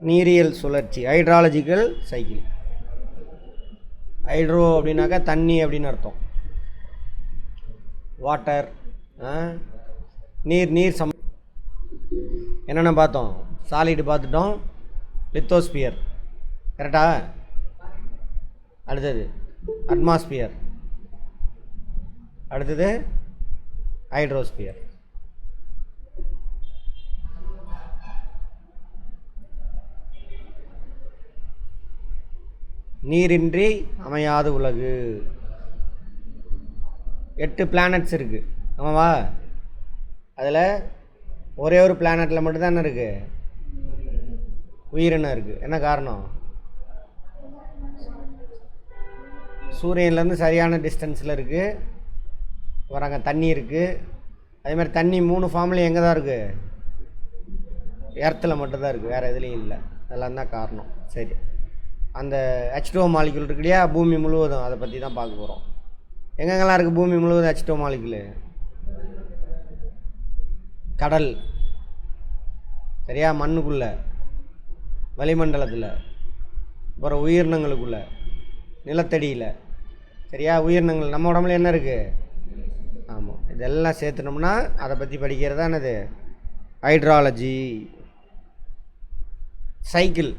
நீரியல் சுழற்சி, hydrological cycle. Hydro அப்படின்னாக்கா தண்ணி அப்படின்னு அர்த்தம். வாட்டர், நீர். நீர் என்னென்ன பார்த்தோம்? சாலிடு பார்த்துட்டோம், லித்தோஸ்பியர் கரெக்டா. அடுத்தது அட்மாஸ்பியர், அடுத்தது ஹைட்ரோஸ்பியர். நீரின்றி அமையாத உலகு. 8 பிளானட்ஸ் இருக்குது ஆமாவா? அதில் ஒரே ஒரு பிளானட்டில் மட்டும்தான் என்ன இருக்குது? உயிரினம் இருக்குது. என்ன காரணம்? சூரியன்லேருந்து சரியான டிஸ்டன்ஸில் இருக்குது. வராங்க தண்ணி இருக்குது. அதேமாதிரி தண்ணி 3 ஃபார்ம்லேயும் எங்கே தான் இருக்குது? எர்த்தில் மட்டும்தான் இருக்குது, வேறு எதுலேயும் இல்லை. அதெல்லாம் தான் காரணம். சரி, அந்த H2O மாலிக்யூல் இருக்கு இல்லையா, பூமி முழுவதும், அதை பற்றி தான் பார்க்க போகிறோம். எங்கெங்கெல்லாம் இருக்குது பூமி முழுவதும் H2O மாலிக்யூல்? கடல் சரியா, மண்ணுக்குள்ளே, வளிமண்டலத்தில், அப்புறம் உயிரினங்களுக்குள்ளே, நிலத்தடியில் சரியா. உயிரினங்கள் நம்ம உடம்புல என்ன இருக்குது? ஆமாம், இதெல்லாம் சேர்த்துனோம்னா அதை பற்றி படிக்கிறதா என்னது? ஹைட்ராலஜி. சைக்கிள்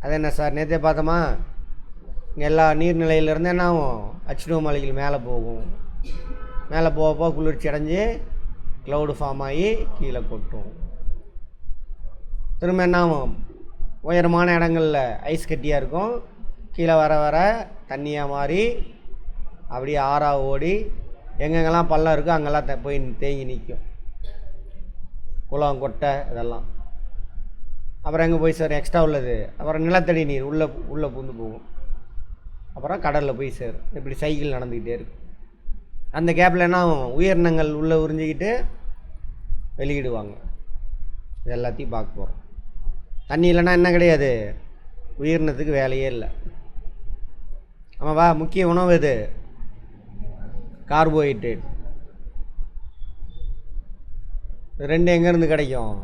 அது என்ன சார்? நேற்றே பார்த்தோமா? இங்கே எல்லா நீர்நிலையிலேருந்து என்ன ஆகும்? H2O மாலிக்யூல் மேலே போகும். மேலே போகப்போ குளிர்ச்சி அடைஞ்சி க்ளவுடு ஃபார்ம் ஆகி கீழே கொட்டும். திரும்ப என்ன ஆகும்? உயரமான இடங்களில் ஐஸ் கட்டியாக இருக்கும், கீழே வர வர தண்ணியாக மாறி அப்படியே ஆறாக ஓடி எங்கெங்கெல்லாம் பள்ளம் இருக்கோ அங்கெல்லாம் போய் தேங்கி நிற்கும். குளம், கொட்டை இதெல்லாம். அப்புறம் எங்கே போய் சேரும்? எக்ஸ்ட்ரா உள்ளது அப்புறம் நிலத்தடி நீர் உள்ளே பூந்து போகும். அப்புறம் கடலில் போய் சேரும். இப்படி சைக்கிள் நடந்துக்கிட்டே இருக்கும். அந்த கேப்பில் என்ன ஆகும்? உயிரினங்கள் உள்ளே உறிஞ்சிக்கிட்டு வெளியிடுவாங்க. இது எல்லாத்தையும் பார்க்க போகிறோம். தண்ணி இல்லைன்னா என்ன கிடையாது? உயிரினத்துக்கு வேலையே இல்லை. ஆமாவா? முக்கிய உணவு எது? கார்போஹைட்ரேட். ரெண்டு எங்கேருந்து கிடைக்கும்?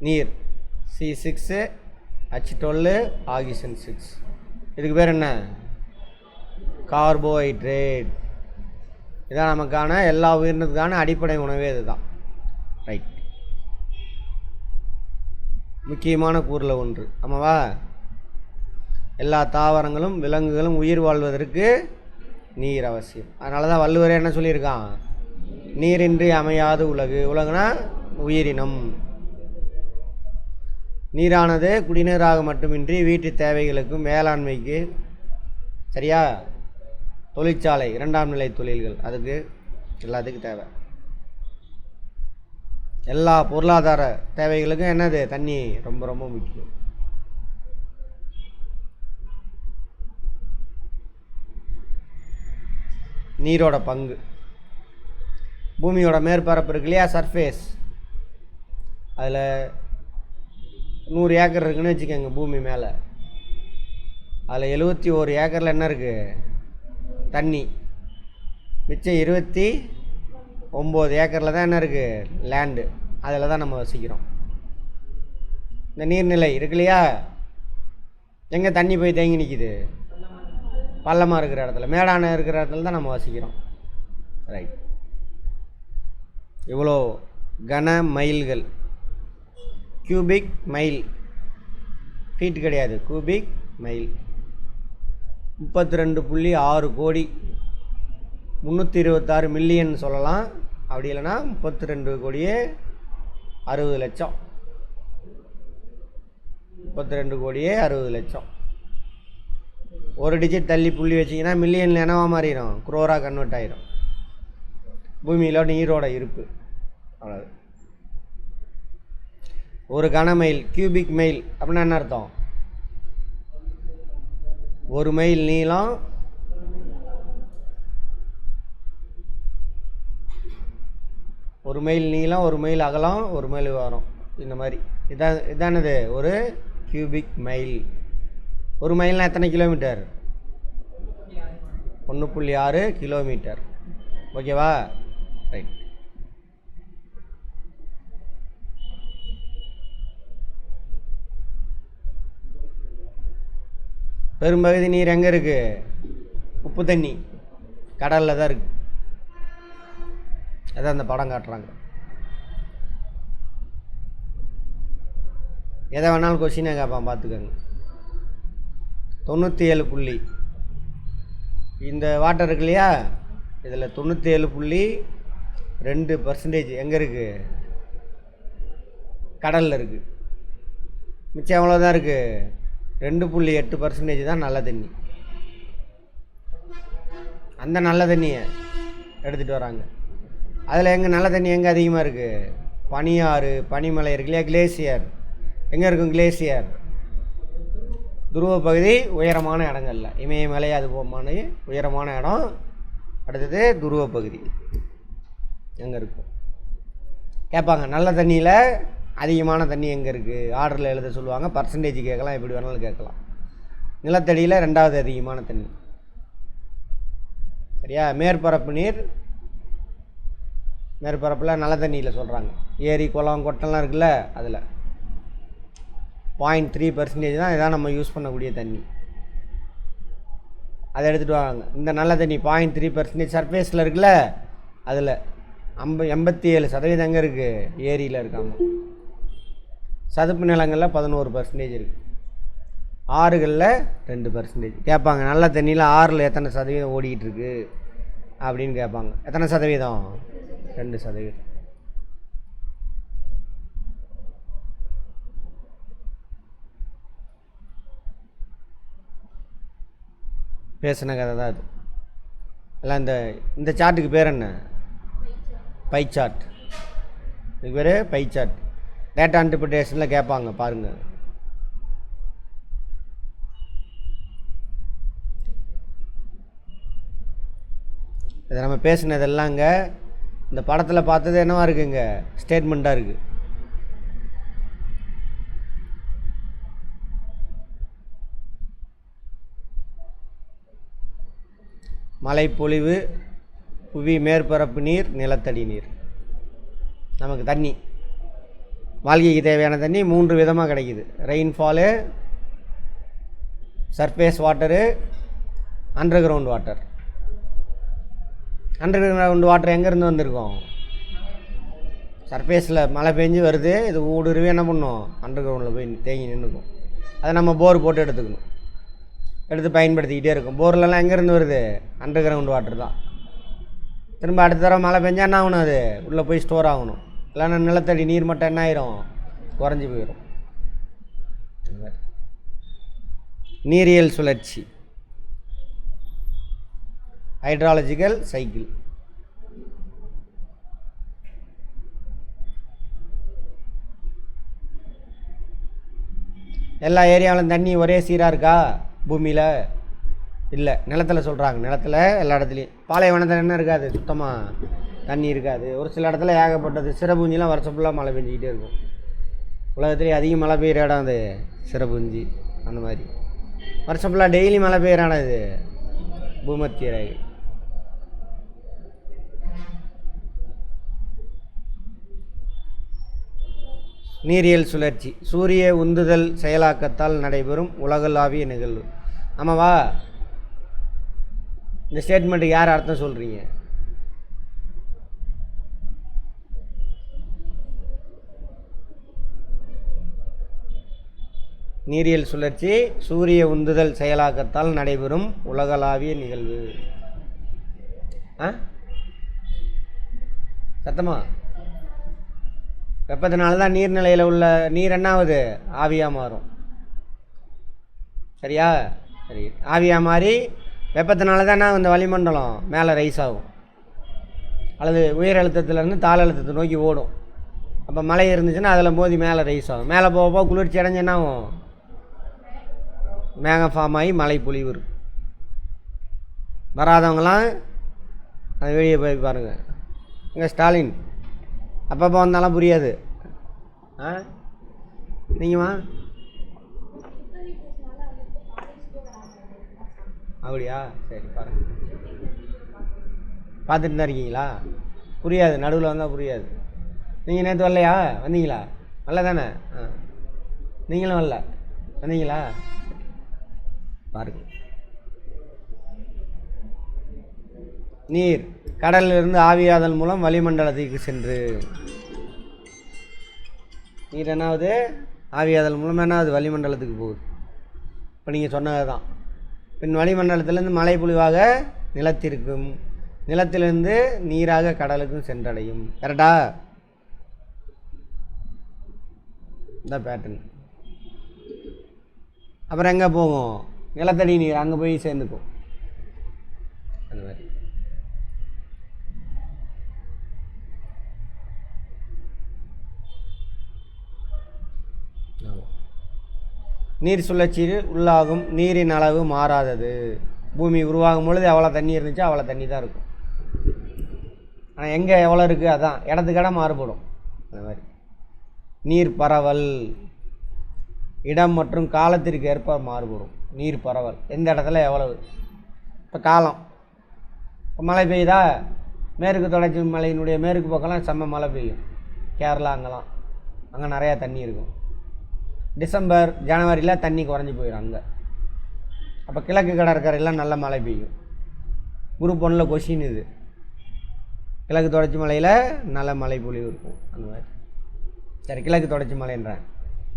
நீர், C6 H12 ஆக்சிஜன் 6. இதுக்கு பேர் என்ன? கார்போஹைட்ரேட். இதான் நமக்கான எல்லா உயிரினத்துக்கான அடிப்படை உணவே இதுதான். ரைட், முக்கியமான கூறில் ஒன்று. ஆமாவா? எல்லா தாவரங்களும் விலங்குகளும் உயிர் வாழ்வதற்கு நீர் அவசியம். அதனால தான் வள்ளுவரே என்ன சொல்லியிருக்கான்? நீரின்றி அமையாது உலகு. உலகுனா உயிரினம். நீரானது குடிநீராக மட்டுமின்றி வீட்டு தேவைகளுக்கும் வேளாண்மைக்கு சரியா, தொழிற்சாலை, 2ஆம் நிலை தொழில்கள், அதுக்கு எல்லாத்துக்கும் தேவை. எல்லா பொருளாதார தேவைகளுக்கும் என்னது? தண்ணி ரொம்ப ரொம்ப முக்கியம். நீரோட பங்கு. பூமியோட மேற்பரப்பு இருக்கு இல்லையா, சர்ஃபேஸ், அதில் 100 ஏக்கர் இருக்குன்னு வச்சுக்கோங்க பூமி மேலே. அதில் 71 ஏக்கரில் என்ன இருக்குது? தண்ணி. மிச்சம் 29 ஏக்கரில் தான் என்ன இருக்குது? லேண்டு. அதில் தான் நம்ம வசிக்கிறோம். இந்த நீர்நிலை இருக்கு இல்லையா, எங்கே தண்ணி போய் தேங்கி நிற்கிது? பள்ளமாக இருக்கிற இடத்துல, மேடான இருக்கிற இடத்துல தான் நம்ம வசிக்கிறோம். ரைட், இவ்வளோ கன மைல்கள், கியூபிக் மைல், ஃபீட் கிடையாது, கியூபிக் மைல். 32.6 கோடி, 326 மில்லியன் சொல்லலாம். அப்படி இல்லைன்னா 32 கோடியே 60 லட்சம். 32 கோடியே 60 லட்சம். ஒரு டிஜிட் தள்ளி புள்ளி வச்சிங்கன்னா மில்லியனில் என்னவா மாறிடும்? குரோராக கன்வெர்ட் ஆகிடும். பூமியில் நீரோட இருப்பு அவ்வளவு. ஒரு கனமைல், கியூபிக் மைல் அப்படின்னா என்ன அர்த்தம்? ஒரு மைல் நீளம், ஒரு மைல் அகலம், ஒரு மைல் வரும். இந்த மாதிரி இதானது ஒரு கியூபிக் மைல். ஒரு மைல்னால் எத்தனை கிலோமீட்டர்? 1.6 கிலோமீட்டர். ஓகேவா? ரைட். பெரும்பகுதி நீர் எங்கே இருக்குது? உப்பு தண்ணி கடலில் தான் இருக்குது. அதான் அந்த படம் காட்டுறாங்க. எதை வேணாலும் கொஸ்டினாக கேட்பான், பார்த்துக்கோங்க. 97 புள்ளி இந்த வாட்டர் இருக்கு இல்லையா, இதில் 97.2% எங்கே இருக்குது? கடலில் இருக்குது. மிச்சம் எவ்வளோதான் இருக்குது? 2.8% தான் நல்ல தண்ணி. அந்த நல்ல தண்ணியை எடுத்துகிட்டு வராங்க. அதில் எங்கே நல்ல தண்ணி எங்கே அதிகமாக இருக்குது? பனியாறு, பனிமலை இருக்கு இல்லையா, கிளேசியர். எங்கே இருக்கும் கிளேசியர்? துருவ பகுதி உயரமான இடங்கள்ல. இமயமலை அது போமான உயரமான இடம். அடுத்தது துருவ பகுதி எங்கே இருக்கும் கேட்பாங்க. நல்ல தண்ணியில் அதிகமான தண்ணி எங்கே இருக்குது? ஆர்டரில் எழுத சொல்லுவாங்க. பர்சன்டேஜ் கேட்கலாம், எப்படி வேணாலும் கேட்கலாம். நிலத்தடியில் 2வது அதிகமான தண்ணி. சரியா? மேற்பரப்பு நீர், மேற்பரப்பில் நல்ல தண்ணியில் சொல்கிறாங்க. ஏரி, குளம், கொட்டெல்லாம் இருக்குல்ல, அதில் 0.3% தான் இதான் நம்ம யூஸ் பண்ணக்கூடிய தண்ணி. அதை எடுத்துகிட்டு வாங்க. இந்த நல்ல தண்ணி 0.3% சர்ஃபேஸில் இருக்குல்ல, அதில் 87% எங்கே இருக்குது? ஏரியில் இருக்காங்க. சதுப்பு நிலங்களில் 11% இருக்குது. ஆறுகளில் 2% கேட்பாங்க. நல்ல தண்ணியில் ஆறில் எத்தனை சதவீதம் ஓடிக்கிட்டு இருக்கு அப்படின்னு கேட்பாங்க. எத்தனை சதவீதம்? 2%. பேசின கதை தான் அது. எல்லாம் இந்த சார்ட்டுக்கு பேர் என்ன? Pie chart. இதுக்கு பேர் பை சார்ட். டேட்டா இன்டர்பிரிட்டேஷனில் கேட்பாங்க, பாருங்கள். இதை நம்ம பேசினதெல்லாங்க இந்த படத்தில் பார்த்தது என்னவா இருக்குங்க? ஸ்டேட்மெண்ட்டாக இருக்குது. மழைப்பொழிவு, புவி மேற்பரப்பு நீர், நிலத்தடி நீர். நமக்கு தண்ணி, வாழ்க்கைக்கு தேவையான தண்ணி 3 விதமாக கிடைக்குது. Rainfall, surface water, underground water. Underground water எங்கேருந்து வந்திருக்கோம்? சர்ஃபேஸில் மழை பெஞ்சு வருது, இது ஊடுருவி என்ன பண்ணும்? அண்டர் கிரவுண்டில் போய் தேங்கி நின்றுக்கும். அதை நம்ம போர் போட்டு எடுத்துக்கணும், எடுத்து பயன்படுத்திக்கிட்டே இருக்கும். போர்லலாம் எங்கேருந்து வருது? அண்டர் கிரவுண்ட் வாட்டர் தான். திரும்ப அடுத்த தடவை மழை பெஞ்சால் என்ன ஆகணும்? அது உள்ளே போய் ஸ்டோர் ஆகணும். இல்லைன்னா நிலத்தடி நீர் மட்டம் என்ன ஆயிரும்? குறைஞ்சி போயிடும். நீரியல் சுழற்சி, ஹைட்ராலஜிக்கல் சைக்கிள். எல்லா ஏரியாவிலும் தண்ணி ஒரே சீராக இருக்கா? பூமியில் இல்லை, நிலத்தில் சொல்கிறாங்க. நிலத்தில் எல்லா இடத்துலையும். பாலைவனத்தில் என்ன இருக்காது? சுத்தமாக தண்ணி இருக்காது. ஒரு சில இடத்துல ஏகப்பட்டது. சிறபூஞ்சிலாம் வருஷம் ஃபுல்லாக மழை பெஞ்சிக்கிட்டே இருக்கும். உலகத்துலேயே அதிக மழை பெய்கிற இடம் அது சிறபூஞ்சி. அந்த மாதிரி வருஷம் ஃபுல்லாக டெய்லி மழை பெய்கிற இடம் இது பூமத்திய ரேகை. நீரியல் சுழற்சி சூரிய உந்துதல் செயலாக்கத்தால் நடைபெறும் உலகளாவிய நிகழ்வு. ஆமாவா? இந்த ஸ்டேட்மெண்ட்டுக்கு யார் அர்த்தம் சொல்கிறீங்க? நீரியல் சுழற்சி சூரிய உந்துதல் செயலாக்கத்தால் நடைபெறும் உலகளாவிய நிகழ்வு. சத்தமா? வெப்பத்தினால தான் நீர்நிலையில் உள்ள நீர் என்னாவது? ஆவியாக மாறும். சரியா? சரி, ஆவியாக மாறி வெப்பத்தினால தான் இந்த வளிமண்டலம் மேலே ரைஸ் ஆகும், அல்லது உயர் அழுத்தத்துலேருந்து தாழ் அழுத்தத்தை நோக்கி ஓடும். அப்போ மழை இருந்துச்சுன்னா அதில் மோதி மேலே ரைஸ் ஆகும். மேலே போக குளிர்ச்சி அடைஞ்சு என்ன ஆகும்? மேகம் ஃபார்ம் ஆகி மழை பொழிவு இருக்கும். வராதவங்களாம் அது வெளியே போய் பாருங்கள். இங்கே ஸ்டாலின் அப்பப்போ வந்தாலும் புரியாது. நீங்கம்மா அப்படியா? சரி, பாருங்கள். பார்த்துட்டு தான் இருக்கீங்களா? புரியாது, நடுவில் வந்தால் புரியாது. நீங்கள் நேற்று வரலையா? வந்தீங்களா? வரல தானே? நீங்களும் வரல, வந்தீங்களா? பாருங்க. நீர் கடலிலிருந்து ஆவியாதல் மூலம் வளிமண்டலத்துக்கு சென்று, நீர் என்னாவது ஆவியாதல் மூலம் என்னாவது வளிமண்டலத்துக்கு போகுது. இப்போ நீங்கள் சொன்னது தான். பின் வளிமண்டலத்திலேருந்து மழை பொழிவாக நிலத்திற்கும், நிலத்திலிருந்து நீராக கடலுக்கும் சென்றடையும். கரெக்டா? இந்த பேட்டர்ன். அப்புறம் எங்கே போகும்? நிலத்தடி நீர் அங்கே போய் சேர்ந்துக்கும். அந்த மாதிரி. நீர் சுழற்சியில் உள்ளாகும் நீரின் அளவு மாறாதது. பூமி உருவாகும் பொழுது எவ்வளோ தண்ணி இருந்துச்சோ அவ்வளோ தண்ணி தான் இருக்கும். ஆனால் எங்கே எவ்வளோ இருக்குது அதான் இடத்துக்கு இடம் மாறுபடும். அந்த மாதிரி. நீர் பரவல் இடம் மற்றும் காலத்திற்கு ஏற்ப மாறுபடும். நீர் பரவல் எந்த இடத்துல எவ்வளவு. இப்போ காலம், இப்போ மழை பெய்யுதா, மேற்கு தொடர்ச்சி மலையினுடைய மேற்கு பக்கம்லாம் செம்ம மழை பெய்யும். கேரளா அங்கெல்லாம் அங்கே நிறையா தண்ணி இருக்கும். டிசம்பர் ஜனவரியில் தண்ணி குறைஞ்சி போயிடும் அங்கே. அப்போ கிழக்கு கடற்கரையெல்லாம் நல்ல மழை பெய்யும். குரூப் 1ல் கொஷின் இது. கிழக்கு தொடர்ச்சி மலையில் நல்ல மழை பொழிவு இருக்கும். அந்த மாதிரி. சரி, கிழக்கு தொடர்ச்சி மலைன்றேன்,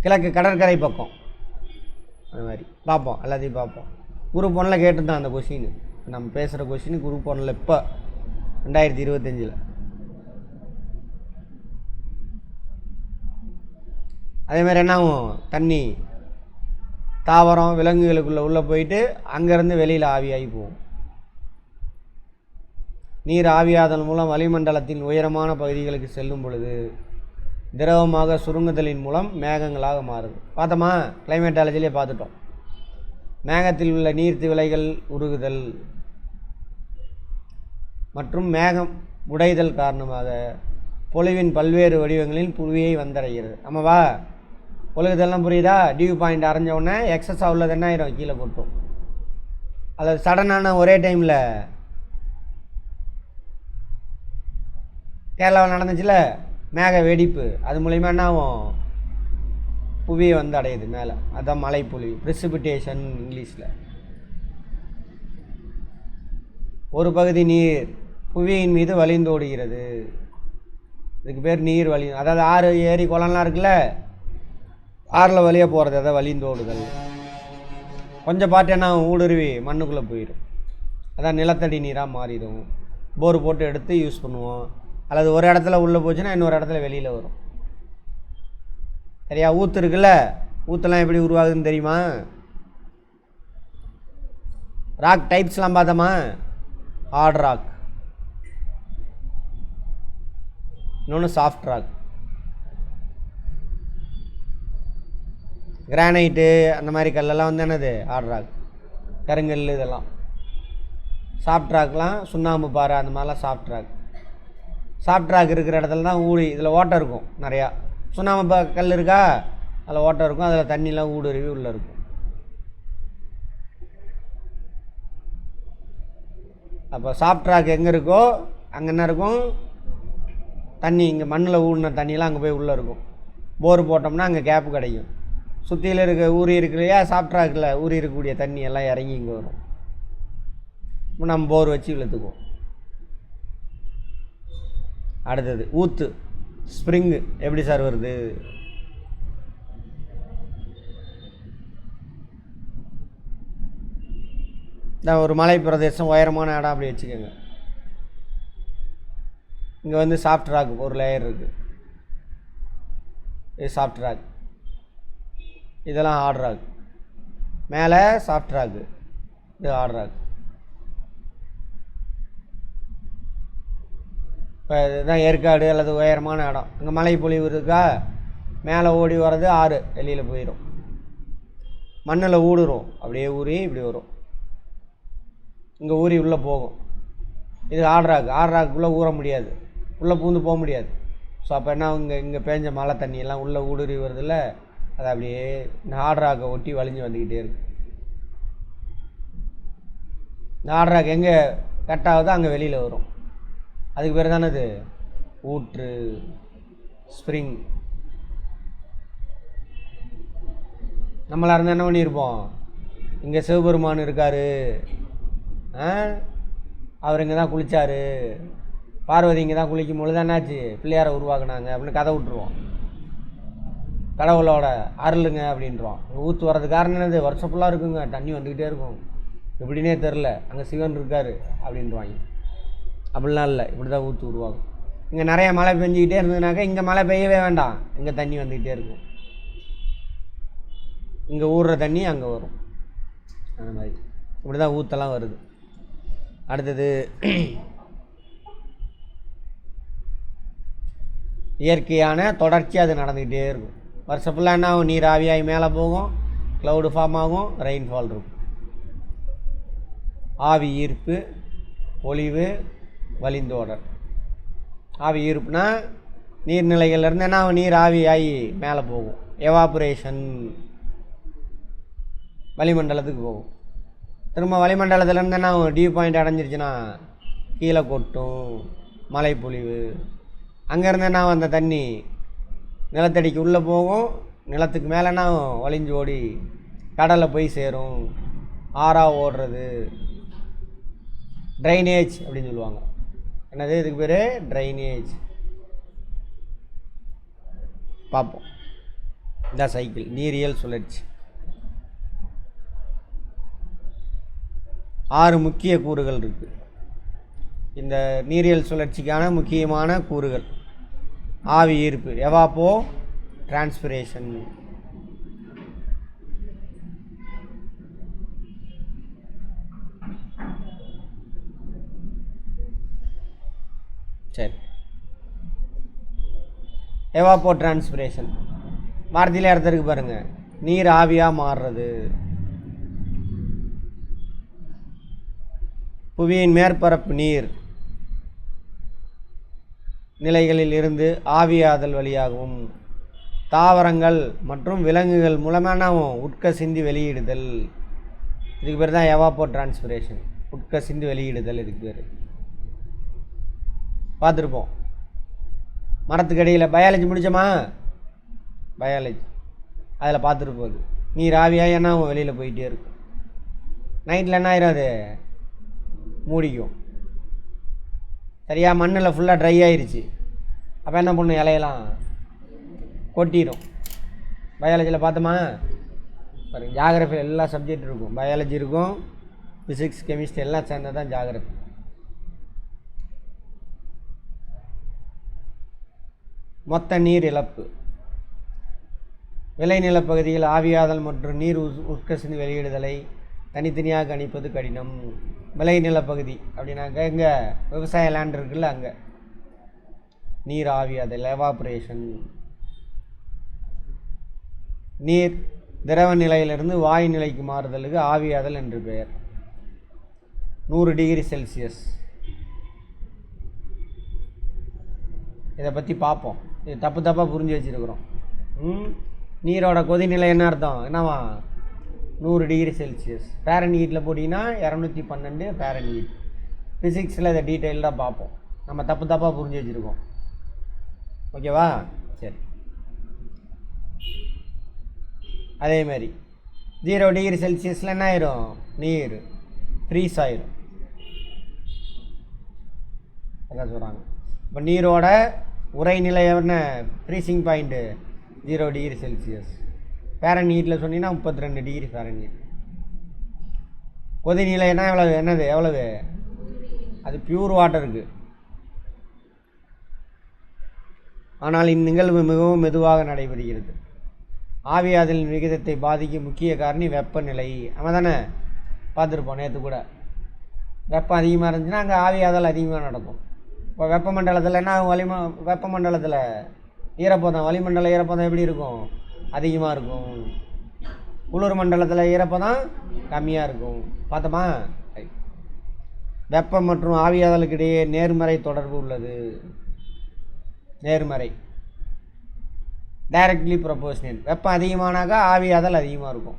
கிழக்கு கடற்கரை பக்கம். அந்த மாதிரி பார்ப்போம், எல்லாத்தையும் பார்ப்போம். குரூப் 1ல் கேட்டுருந்தான் அந்த கொஷின். நம்ம பேசுகிற கொஷின் குரூப் 1ல் இப்போ 2025. அதேமாதிரி என்ன ஆகும்? தண்ணி தாவரம் விலங்குகளுக்குள்ளே உள்ளே போயிட்டு அங்கேருந்து வெளியில் ஆவியாகி போகும். நீர் ஆவியாதல் மூலம் வளிமண்டலத்தின் உயரமான பகுதிகளுக்கு செல்லும் பொழுது திரவமாக சுருங்குதலின் மூலம் மேகங்களாக மாறுது. பார்த்தோமா? கிளைமேட்டாலஜிலே பார்த்துட்டோம். மேகத்தில் உள்ள நீர்த்திவளைகள் உருகுதல் மற்றும் மேகம் உடைதல் காரணமாக பொழிவின் பல்வேறு வடிவங்களில் புவியை வந்தடைகிறது. ஆமாவா? பொழுதெல்லாம் புரியுதா? டியூ பாயிண்ட் அரைஞ்ச உடனே எக்ஸஸாக உள்ளது என்ன ஆயிரும்? கீழே கொட்டும். அது சடனான ஒரே டைமில் கேரளாவில் நடந்துச்சுல மேக வெடிப்பு, அது மூலிமா என்ன ஆகும்? புவியை வந்து அடையுது மேலே. அதுதான் மழை பொழிவு, ப்ரெசிபிடேஷன் இங்கிலீஷில். ஒரு பகுதி நீர் புவியின் மீது வழிந்தோடுகிறது. இதுக்கு பேர் நீர் வழி. அதாவது ஆறு ஏரி குளம்லாம் இருக்குல்ல, ஆறில் வழியாக போகிறது அதை வழிந்தோடுதல். கொஞ்சம் பாட்டு என்ன ஊடுருவி மண்ணுக்குள்ளே போயிடும். அதான் நிலத்தடி நீராக மாறிடும். போர் போட்டு எடுத்து யூஸ் பண்ணுவோம். அல்லது ஒரு இடத்துல உள்ளே போச்சுன்னா இன்னொரு இடத்துல வெளியில் வரும். சரியா? ஊற்று இருக்குல்ல, ஊற்றுலாம் எப்படி உருவாகுதுன்னு தெரியுமா? ராக் டைப்ஸ்லாம் பார்த்தோமா? ஹார்ட் ராக், இன்னொன்று சாஃப்ட் ராக். கிரானைட்டு அந்த மாதிரி கல்லெல்லாம் வந்து என்னது? ஹார்ட் ராக், கருங்கல். இதெல்லாம் சாஃப்ட் ராக்லாம் சுண்ணாம்பு பாறை அந்த மாதிரிலாம் சாஃப்ட் ராக். சாஃப்ட் ராக் இருக்கிற இடத்துல தான் ஊழி, இதில் ஓட்டம் இருக்கும் நிறையா. சுண்ணாம்பு கல் இருக்கா, அதில் ஓட்டம் இருக்கும், அதில் தண்ணிலாம் ஊடுருவி உள்ளே இருக்கும். அப்போ சாஃப்ட் ராக் எங்கே இருக்கோ அங்கே என்ன இருக்கும்? தண்ணி. இங்கே மண்ணில் ஊடின தண்ணியெலாம் அங்கே போய் உள்ளே இருக்கும். போர் போட்டோம்னா அங்கே கேப்பு கிடைக்கும். சுற்றியில் இருக்க ஊறி இருக்கு இல்லையா, சாஃப்ட் ராக்கில் ஊறி இருக்கக்கூடிய தண்ணி எல்லாம் இறங்கி இங்கே வரும். இப்போ நம்ம போர் வச்சு இழுத்துக்குவோம். அடுத்தது ஊற்று, ஸ்ப்ரிங்கு. எப்படி சார் வருது? இந்த ஒரு மலை பிரதேசம், உயரமான இடம் அப்படி வச்சுக்கோங்க. இங்கே வந்து சாஃப்ட் ராக் ஒரு லேயர் இருக்குது. இது சாஃப்ட் ராக், இதெல்லாம் ஹார்ட் ராக். மேலே சாஃப்ட் ராக்கு, இது ஹார்ட் ராக். இப்போ இதுதான் ஏற்காடு அல்லது உயரமான இடம். இங்கே மலை பொழிவு இருக்கா, மேலே ஓடி வர்றது ஆறு வெளியில் போயிடும். மண்ணில் ஊடுரும், அப்படியே ஊறி இப்படி வரும், இங்கே ஊறி உள்ளே போகும். இது ஹார்ட் ராக். ஹார்ட் ராக்குள்ளே ஊற முடியாது, உள்ளே பூந்து போக முடியாது. ஸோ அப்போ என்ன, இங்கே பேஞ்ச மழை தண்ணியெல்லாம் உள்ளே ஊடுருவி வருதில்ல, அது அப்படியே இந்த ஹார்ட் ராக்கை ஒட்டி வலிஞ்சு வந்துக்கிட்டே இருக்கு. இந்த ஹார்ட் ராக் எங்கே கட் ஆகுதோ அங்கே வெளியில் வரும். அதுக்கு பேர் தானே இது ஊற்று, ஸ்ப்ரிங். நம்மளாக இருந்தால் என்ன பண்ணியிருப்போம்? இங்கே சிவபெருமான் இருக்கார், அவர் இங்கே தான் குளித்தார், பார்வதி இங்கே தான் குளிக்கும் பொழுது என்னாச்சு பிள்ளையாரை உருவாக்குனாங்க அப்படின்னு கதை விட்டுருவோம். கடவுளோட அருளுங்க அப்படின்றோம். ஊற்று வர்றது காரணம் என்னது, வருஷம் ஃபுல்லாக இருக்குங்க, தண்ணி வந்துக்கிட்டே இருக்கும், எப்படின்னே தெரில, அங்கே சிவன் இருக்கார் அப்படின்வாங்க. அப்படிலாம் இல்லை, இப்படி தான் ஊற்று உருவாகும். இங்கே நிறைய மழை பெஞ்சிக்கிட்டே இருந்ததுனாக்கா இங்கே மழை பெய்யவே வேண்டாம், இங்கே தண்ணி வந்துக்கிட்டே இருக்கும். இங்கே ஊறுற தண்ணி அங்கே வரும். அந்த மாதிரி இப்படி தான் ஊற்றெல்லாம் வருது. அடுத்தது இயற்கையான தொடர்ச்சி, அது நடந்துக்கிட்டே இருக்கும். வருஷம் ஃபுல்லாக என்ன ஆகும், நீர் ஆவியாகி மேலே போகும், க்ளவுடு ஃபார்ம் ஆகும், ரெயின்ஃபால் இருக்கும். ஆவி ஈர்ப்பு, பொழிவு, வழிந்தோடல். ஆவி ஈர்ப்புனா நீர்நிலைகள்லேருந்து என்ன ஆகும், நீர் ஆவியாகி மேலே போகும். எவாப்ரேஷன் வளிமண்டலத்துக்கு போகும். திரும்ப வளிமண்டலத்துலேருந்து என்ன ஆகும், டியூ பாயிண்ட் அடைஞ்சிருச்சுன்னா கீழே கொட்டும், மழை பொழிவு. அங்கேருந்து என்ன ஆகும், அந்த தண்ணி நிலத்தடிக்கு உள்ளே போகும், நிலத்துக்கு மேலேனா வலிஞ்சு ஓடி கடலில் போய் சேரும். ஆறாக ஓடுறது ட்ரைனேஜ் அப்படின்னு சொல்லுவாங்க. என்னது இதுக்கு பேர், ட்ரைனேஜ். பார்ப்போம். இந்த சைக்கிள் நீரியல் சுழற்சி. 6 முக்கிய கூறுகள் இருக்குது இந்த நீரியல் சுழற்சிக்கான முக்கியமான கூறுகள். ஆவி ஈர்ப்பு, எவாப்போ டிரான்ஸ்பிரேஷன். சரி, எவாப்போ டிரான்ஸ்பிரேஷன் வார்த்தையில் இடத்துக்கு பாருங்கள், நீர் ஆவியாக மாறுறது. புவியின் மேற்பரப்பு நீர் நிலைகளில் இருந்து ஆவியாதல் வழியாகவும் தாவரங்கள் மற்றும் விலங்குகள் மூலமான உட்கசிந்து வெளியிடுதல். இதுக்கு பேர் தான் எவாப்போ டிரான்ஸ்பிரேஷன், உட்கசிந்து வெளியிடுதல். இதுக்கு பேர் பார்த்துருப்போம். மரத்துக்கு அடியில் பயாலஜி முடித்தோமா, பயாலஜி அதில் பார்த்துருப்போம். நீர் ஆவியாக என்ன வெளியில் போயிட்டே இருக்கும். நைட்டில் என்ன ஆயிரும், அது மூடிக்கும். சரியா, மண்ணில் ஃபுல்லாக ட்ரை ஆயிடுச்சு. அப்போ என்ன பண்ணும், இலையெல்லாம் கொட்டிடும். பயாலஜியில் பார்த்தோமா பாருங்கள், ஜாகிரஃபி எல்லா சப்ஜெக்ட் இருக்கும். பயாலஜி இருக்கும், ஃபிசிக்ஸ், கெமிஸ்ட்ரி எல்லாம் சேர்ந்தது தான் ஜாகிரஃபி. மொத்த நீர் இழப்பு. விளைநிலப்பகுதியில் ஆவியாதல் மற்றும் நீர் உட்கசிந்து வெளியிடுதலை தனித்தனியாக கணிப்பது கடினம். விளைநிலப்பகுதி அப்படின்னாக்க இங்கே விவசாய லேண்ட் இருக்குல்ல, அங்கே நீர் ஆவியாதல் எவாப்ரேஷன். நீர் திரவ நிலையிலிருந்து வாயு நிலைக்கு மாறுதலுக்கு ஆவியாதல் என்று பெயர். 100 டிகிரி செல்சியஸ். இதை பற்றி பார்ப்போம். இது தப்பாக புரிஞ்சு வச்சுருக்குறோம். நீரோட கொதிநிலை என்ன அர்த்தம், என்னவா, 100 டிகிரி செல்சியஸ். ஃபேரன்ஹீட்டில் போட்டிங்கன்னா 212 ஃபேரன்ஹீட். ஃபிசிக்ஸில் இதை டீட்டெயில்டாக பார்ப்போம். நம்ம தப்பாக புரிஞ்சு வச்சுருக்கோம். ஓகேவா, சரி. அதேமாதிரி 0 டிகிரி செல்சியஸில் என்ன ஆயிரும், நீர் ஃப்ரீஸ் ஆயிரும். அதான் சொல்கிறாங்க. இப்போ நீரோட உறைநிலை என்ன, ஃப்ரீசிங் பாயிண்ட்டு 0 டிகிரி செல்சியஸ். ஃபேரன்ஹீட்டில் சொன்னீங்கன்னா 32 டிகிரி ஃபேரன்ஹீட். கொதிநிலைன்னா எவ்வளவு, என்னது எவ்வளவு, அது பியூர் வாட்டருக்கு. ஆனால் இந்நிகழ்வு மிகவும் மெதுவாக நடைபெறுகிறது. ஆவியாதலின் விகிதத்தை பாதிக்கும் முக்கிய காரணி வெப்பநிலை. நம்ம தானே பார்த்துருப்போம் நேற்று கூட. வெப்பம் அதிகமாக இருந்துச்சுன்னா அங்கே ஆவியாதல் அதிகமாக நடக்கும். இப்போ வெப்பமண்டலத்தில் என்ன ஆகும், வெப்பமண்டலத்தில் ஈரப்பதம், வளிமண்டல ஈரப்பதம் எப்படி இருக்கும், அதிகமாக இருக்கும். குளிர் மண்டலத்தில் ஈரப்பதம் கம்மியாக இருக்கும். பார்த்தோமா, வெப்பம் மற்றும் ஆவியாதலுக்கு இடையே நேர்மறை தொடர்பு உள்ளது. நேர்மறை, டைரக்ட்லி ப்ரொபோஷனல். வெப்பம் அதிகமானாக்கா ஆவியாதல் அதிகமாக இருக்கும்.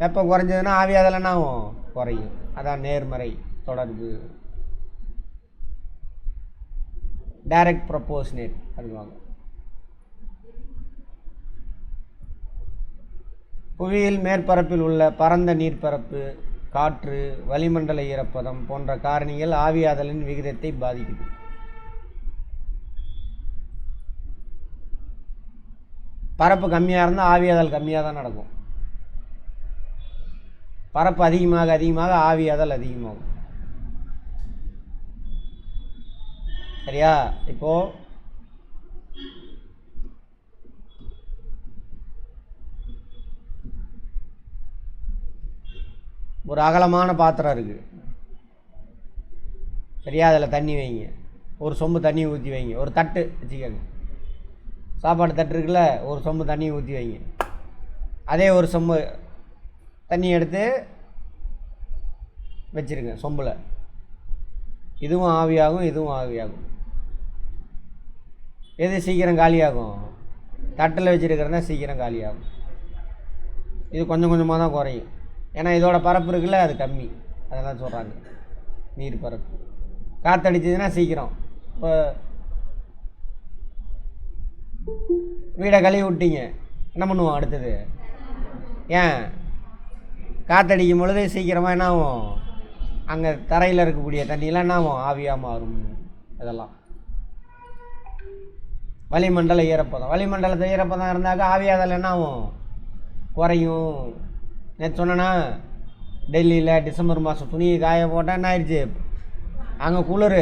வெப்பம் குறைஞ்சதுன்னா ஆவியாதல் என்ன ஆகும், குறையும். அதான் நேர்மறை தொடர்பு, டைரக்ட் ப்ரொபோஷனேட். அதுவாங்க புவியில் மேற்பரப்பில் உள்ள பரந்த நீர்ப்பரப்பு, காற்று, வளிமண்டல ஈரப்பதம் போன்ற காரணிகள் ஆவியாதலின் விகிதத்தை பாதிக்குது. பரப்பு கம்மியாக இருந்தால் ஆவியாதல் கம்மியாக தான் நடக்கும். பரப்பு அதிகமாக அதிகமாக ஆவியாதல் அதிகமாகும். சரியா? இப்போது ஒரு அகலமான பாத்திரம் இருக்குது. சரியா? அதில் தண்ணி வைங்க. ஒரு சொம்பு தண்ணி ஊற்றி வைங்க. ஒரு தட்டு வச்சுக்கோங்க. சாப்பாடு தட்டு இருக்குல்ல, ஒரு சொம்பு தண்ணி ஊற்றி வைங்க. அதே ஒரு சொம்பு தண்ணி எடுத்து வச்சுருங்க சொம்பில். இதுவும் ஆவியாகும், இதுவும் ஆவியாகும். எது சீக்கிரம் காலியாகும்? தட்டில் வச்சுருக்கிறதா சீக்கிரம் காலியாகும். இது கொஞ்சம் கொஞ்சமாக தான் குறையும். ஏன்னா இதோட பரப்பு இருக்குல்ல, அது கம்மி. அதெல்லாம் சொல்கிறாங்க நீர் பரப்பு. காற்றடிச்சதுன்னா சீக்கிரம். இப்போ வீடை கழுவி விட்டீங்க, என்ன பண்ணுவோம் அடுத்தது? ஏன்? காற்றடிக்கும் பொழுது சீக்கிரமாக என்ன ஆகும்? அங்கே தரையில் இருக்கக்கூடிய தண்ணியெலாம் என்ன ஆகும்? ஆவியாக மாறும். இதெல்லாம் வளிமண்டல ஈரப்பதம். வளிமண்டலத்தில் ஈரப்பதம் இருந்தாக்கா ஆவியாதல் என்ன ஆகும்? குறையும். நேற்று சொன்னேன்னா, டெல்லியில் டிசம்பர் மாதம் துணியை காய போட்டால் என்ன ஆயிடுச்சு? அங்கே குளிர்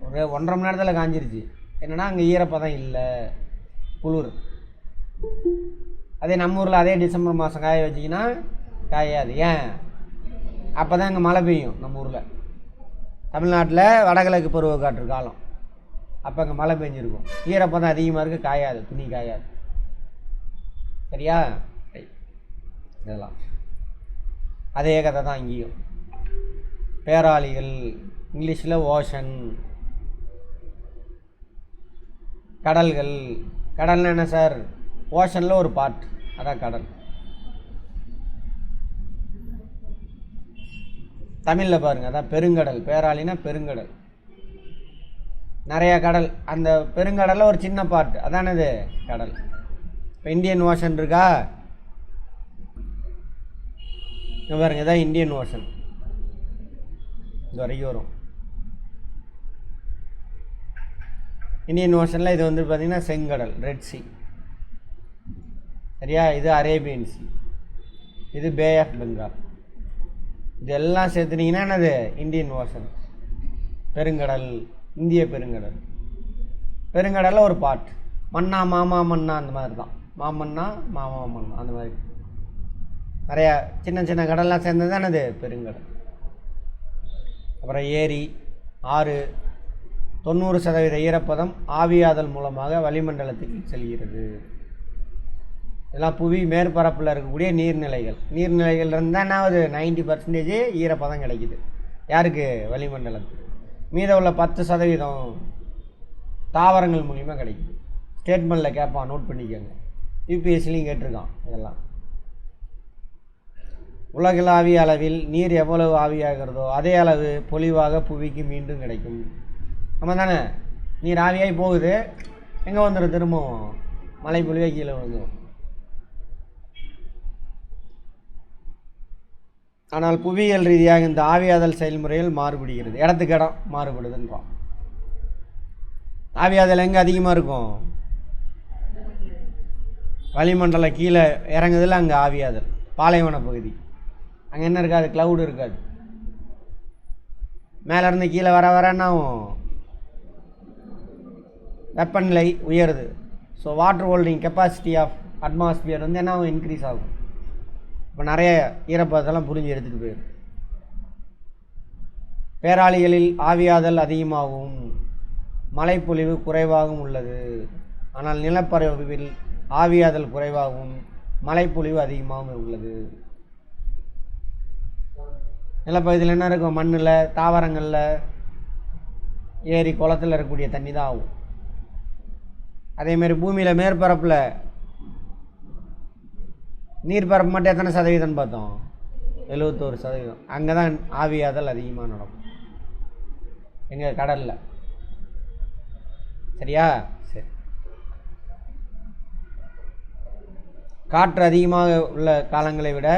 ஒரு 1.5 மணி நேரத்தில் காஞ்சிருச்சு. என்னென்னா அங்கே ஈரப்பதம் இல்லை, குளிர். அதே நம்ம ஊரில் அதே டிசம்பர் மாதம் காய வச்சிங்கன்னா காயாது. ஏன்? அப்போ தான் இங்கே மழை பெய்யும். நம்ம ஊரில் தமிழ்நாட்டில் வடகிழக்கு பருவக்காற்று காலம். அப்போ அங்கே மழை பெஞ்சிருக்கும். ஈரப்பதம் அதிகமாக இருக்குது, காயாது, துணி காயாது. சரியா? இதெல்லாம் அதே கதை தான் இங்கேயும். பேராளிகள், இங்கிலீஷில் ஓஷன். கடல்கள். கடல்னா என்ன சார்? ஓஷனில் ஒரு பார்ட், அதான் கடல். தமிழில் பாருங்கள், அதான் பெருங்கடல். பேராளினா பெருங்கடல். நிறையா கடல். அந்த பெருங்கடலில் ஒரு சின்ன பார்ட், அதானது கடல். இப்போ இந்தியன் ஓஷன் இருக்கா? பாருங்க, இதான் இந்தியன் ஓஷன். இது வரைக்கும் வரும். இந்தியன் ஓஷனில் இது வந்து பார்த்திங்கன்னா செங்கடல், ரெட் சி. சரியா? இது அரேபியன் சி. இது பே ஆஃப் பெங்கால். இதெல்லாம் சேர்த்துனீங்கன்னா என்னது? Indian ocean. பெருங்கடல், இந்திய பெருங்கடல். பெருங்கடலில் ஒரு பார்ட். மன்னா மாமா மன்னா அந்த மாதிரி தான். மாமன்னா மாமா மன்னா அந்த மாதிரி நிறையா சின்ன சின்ன கடல்லாம் சேர்ந்தது தான் என்னது? பெருங்கடல். அப்புறம் ஏரி, ஆறு. 90% ஈரப்பதம் ஆவியாதல் மூலமாக வளிமண்டலத்துக்கு செல்கிறது. இதெல்லாம் புவி மேற்பரப்பில் இருக்கக்கூடிய நீர்நிலைகள். நீர்நிலைகள் இருந்தால் என்ன ஆகுது? 90% ஈரப்பதம் கிடைக்குது. யாருக்கு? வளிமண்டலத்துக்கு. மீதம் உள்ள 10% தாவரங்கள் மூலிமா கிடைக்குது. ஸ்டேட்மெண்ட்டில் கேட்பான், நோட் பண்ணிக்கோங்க. யூபிஎஸ்சிலையும் கேட்டிருக்கான் இதெல்லாம். உலகளாவிய அளவில் நீர் எவ்வளவு ஆவியாகிறதோ அதே அளவு பொலிவாக புவிக்கு மீண்டும் கிடைக்கும். நம்ம தானே? நீர் ஆவியாகி போகுது, எங்கே வந்துடும்? திரும்பவும் மழை பொழிவே கீழே வந்துடும். ஆனால் புவியியல் ரீதியாக இந்த ஆவியாதல் செயல்முறைகள் மாறுபடுகிறது. இடத்துக்கு இடம் மாறுபடுதுன்றான். ஆவியாதல் எங்கே அதிகமாக இருக்கும்? வளிமண்டலம் கீழே இறங்குதில்ல, அங்கே ஆவியாதல். பாலைவன பகுதி அங்கே என்ன இருக்காது? க்ளவுடு இருக்காது. மேலேருந்து கீழே வர வர என்னாகும்? வெப்பநிலை உயருது. So water holding capacity of atmosphere வந்து என்ன இன்க்ரீஸ் ஆகும். இப்போ நிறைய ஈரப்பதத்தெல்லாம் புரிஞ்சு எடுத்துகிட்டு போயிடும். பேராளிகளில் ஆவியாதல் அதிகமாகவும் மழைப்பொழிவு குறைவாகவும் உள்ளது. ஆனால் நிலப்பரப்பில் ஆவியாதல் குறைவாகவும் மழைப்பொழிவு அதிகமாகவும் உள்ளது. நிலப்பகுதியில் என்ன இருக்கும்? மண்ணில், தாவரங்களில், ஏரி குளத்தில் இருக்கக்கூடிய தண்ணி தான் ஆகும். அதேமாரி பூமியில் மேற்பரப்பில் நீர்ப்பரப்பு மட்டும் எத்தனை சதவீதம்னு பார்த்தோம்? 71%. அங்கே தான் ஆவியாதல் அதிகமாக நடக்கும். எங்கள் கடலில். சரியா? சரி. காற்று அதிகமாக உள்ள காலங்களை விட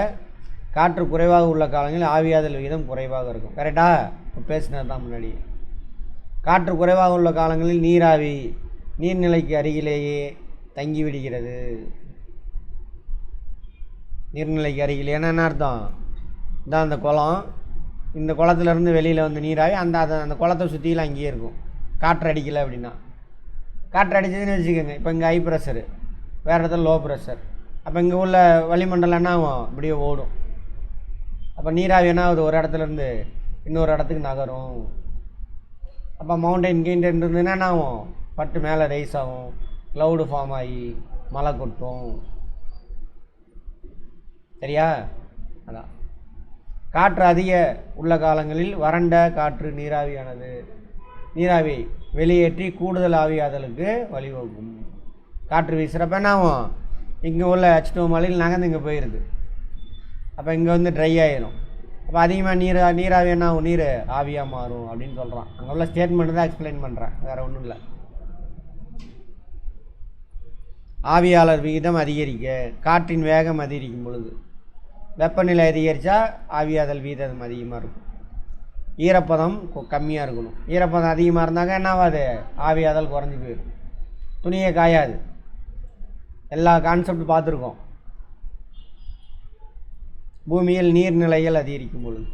காற்று குறைவாக உள்ள காலங்களில் ஆவியாதல் விகிதம் குறைவாக இருக்கும். கரெக்டா? இப்போ பேசினது தான் முன்னாடி. காற்று குறைவாக உள்ள காலங்களில் நீராவி நீர்நிலைக்கு அருகிலேயே தங்கிவிடுகிறது. நீர்நிலைக்கு அருகில் என்ன அர்த்தம்? இதான் அந்த குளம், இந்த குளத்துலேருந்து வெளியில் வந்து நீராவி அந்த குளத்தை சுற்றிலாம் அங்கேயே இருக்கும். காற்று அடிக்கலை அப்படின்னா. காற்று அடித்ததுன்னு வச்சுக்கோங்க, இப்போ இங்கே ஹை ப்ரெஷரு, வேறு இடத்துல லோ ப்ரெஷர். அப்போ இங்கே உள்ள வளிமண்டலம் என்ன ஆகும்? இப்படியே ஓடும். அப்போ நீராவி என்ன ஆகுது? ஒரு இடத்துலேருந்து இன்னொரு இடத்துக்கு நகரும். அப்போ மவுண்டைன் கீண்ட இருந்ததுன்னா என்ன ஆகும்? பட்டு மேலே ரைஸ் ஆகும், க்ளவுடு ஃபார்ம் ஆகி மழை கொட்டும். சரியா? அதான் காற்று அதிக உள்ள காலங்களில் வறண்ட காற்று நீராவி வெளியேற்றி கூடுதல் ஆவியாதலுக்கு வழிவகுக்கும். காற்று வீசுகிறப்ப என்ன ஆகும்? இங்கே உள்ள H2O மலையில் நகர்ந்து இங்கே போயிடுது. அப்போ இங்கே வந்து ட்ரை ஆகிடும். அப்போ அதிகமாக நீராவி என்ன ஆகும்? நீர் ஆவியாக மாறும் அப்படின்னு சொல்கிறான். அங்கே உள்ள ஸ்டேட்மெண்ட் தான் எக்ஸ்பிளைன் பண்ணுறேன், வேறு ஒன்றும் இல்லை. ஆவியாளர் விகிதம் அதிகரிக்க காற்றின் வேகம் அதிகரிக்கும் பொழுது வெப்பநிலை அதிகரித்தா ஆவியாதல் வீதம் அதிகமாக இருக்கும். ஈரப்பதம் கம்மியாக இருக்கணும். ஈரப்பதம் அதிகமாக இருந்தாங்க என்ன ஆகாது? ஆவியாதல் குறைஞ்சி போயிடும். துணியே காயாது. எல்லா கான்செப்ட் பார்த்துருக்கோம். பூமியில் நீர்நிலைகள் அதிகரிக்கும் பொழுது,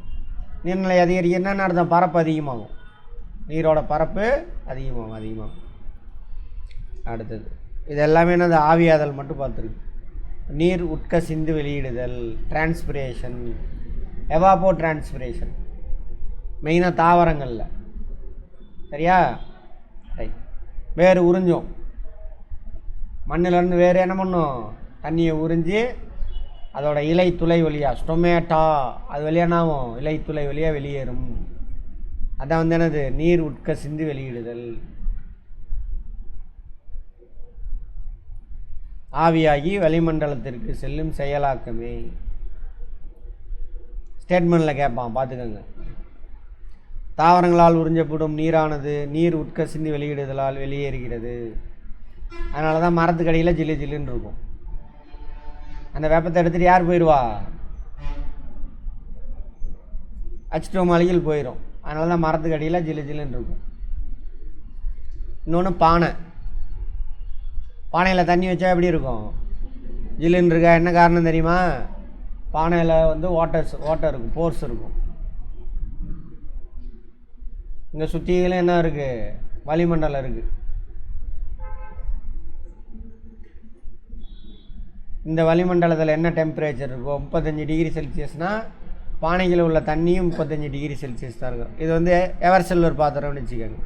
நீர்நிலை அதிகரிக்கிறதுனா அர்த்தம்? பரப்பு அதிகமாகும், நீரோட பரப்பு அதிகமாகும். அடுத்தது இது எல்லாமே என்னது? ஆவியாதல் மட்டும் பார்த்துருக்கு. நீர் உட்கசிந்து வெளியிடுதல், டிரான்ஸ்பிரேஷன், எவாப்போ டிரான்ஸ்பிரேஷன், மெயினாக தாவரங்களில். சரியா? ரைட். வேறு உறிஞ்சும், மண்ணிலேருந்து வேறு என்ன பண்ணும்? தண்ணியை உறிஞ்சி அதோட இலை துளை வழியாக, ஸ்டொமேட்டா அது வழியாக என்னாகும்? இலை துளை வழியாக வெளியேறும். அதான் வந்து என்னது? நீர் உட்கசிந்து வெளியிடுதல். ஆவியாகி வளிமண்டலத்திற்கு செல்லும் செயலாக்கமே. ஸ்டேட்மெண்ட்டில் கேட்பான், பார்த்துக்கோங்க. தாவரங்களால் உறிஞ்சப்படும் நீரானது நீர் உட்கசிந்து வெளியிடுதலால் வெளியேறுகிறது. அதனால தான் மரத்துக்கடியில் ஜில்லு ஜில்லுன்னு இருக்கும். அந்த வெப்பத்தை எடுத்துகிட்டு யார் போயிடுவா? H2O மலையில் போயிடும். அதனால தான் மரத்துக்கடியில் ஜில்லு ஜில்லுன்னு இருக்கும். இன்னொன்று பானையில் தண்ணி வச்சா எப்படி இருக்கும்? ஜில்லுன்னு இருக்கா. என்ன காரணம் தெரியுமா? பானையில் வந்து வாட்டர் இருக்கும், போர்ஸ் இருக்கும். இங்கே சுற்றிகளும் என்ன இருக்குது? வளிமண்டலம் இருக்குது. இந்த வளிமண்டலத்தில் என்ன டெம்பரேச்சர் இருக்கும்? 35 டிகிரி செல்சியஸ்னால் பானையில் உள்ள தண்ணியும் 35 டிகிரி செல்சியஸ் தான் இருக்கும். இது வந்து எவர் சில்வர் பாத்திரம்னு வச்சுக்கோங்க.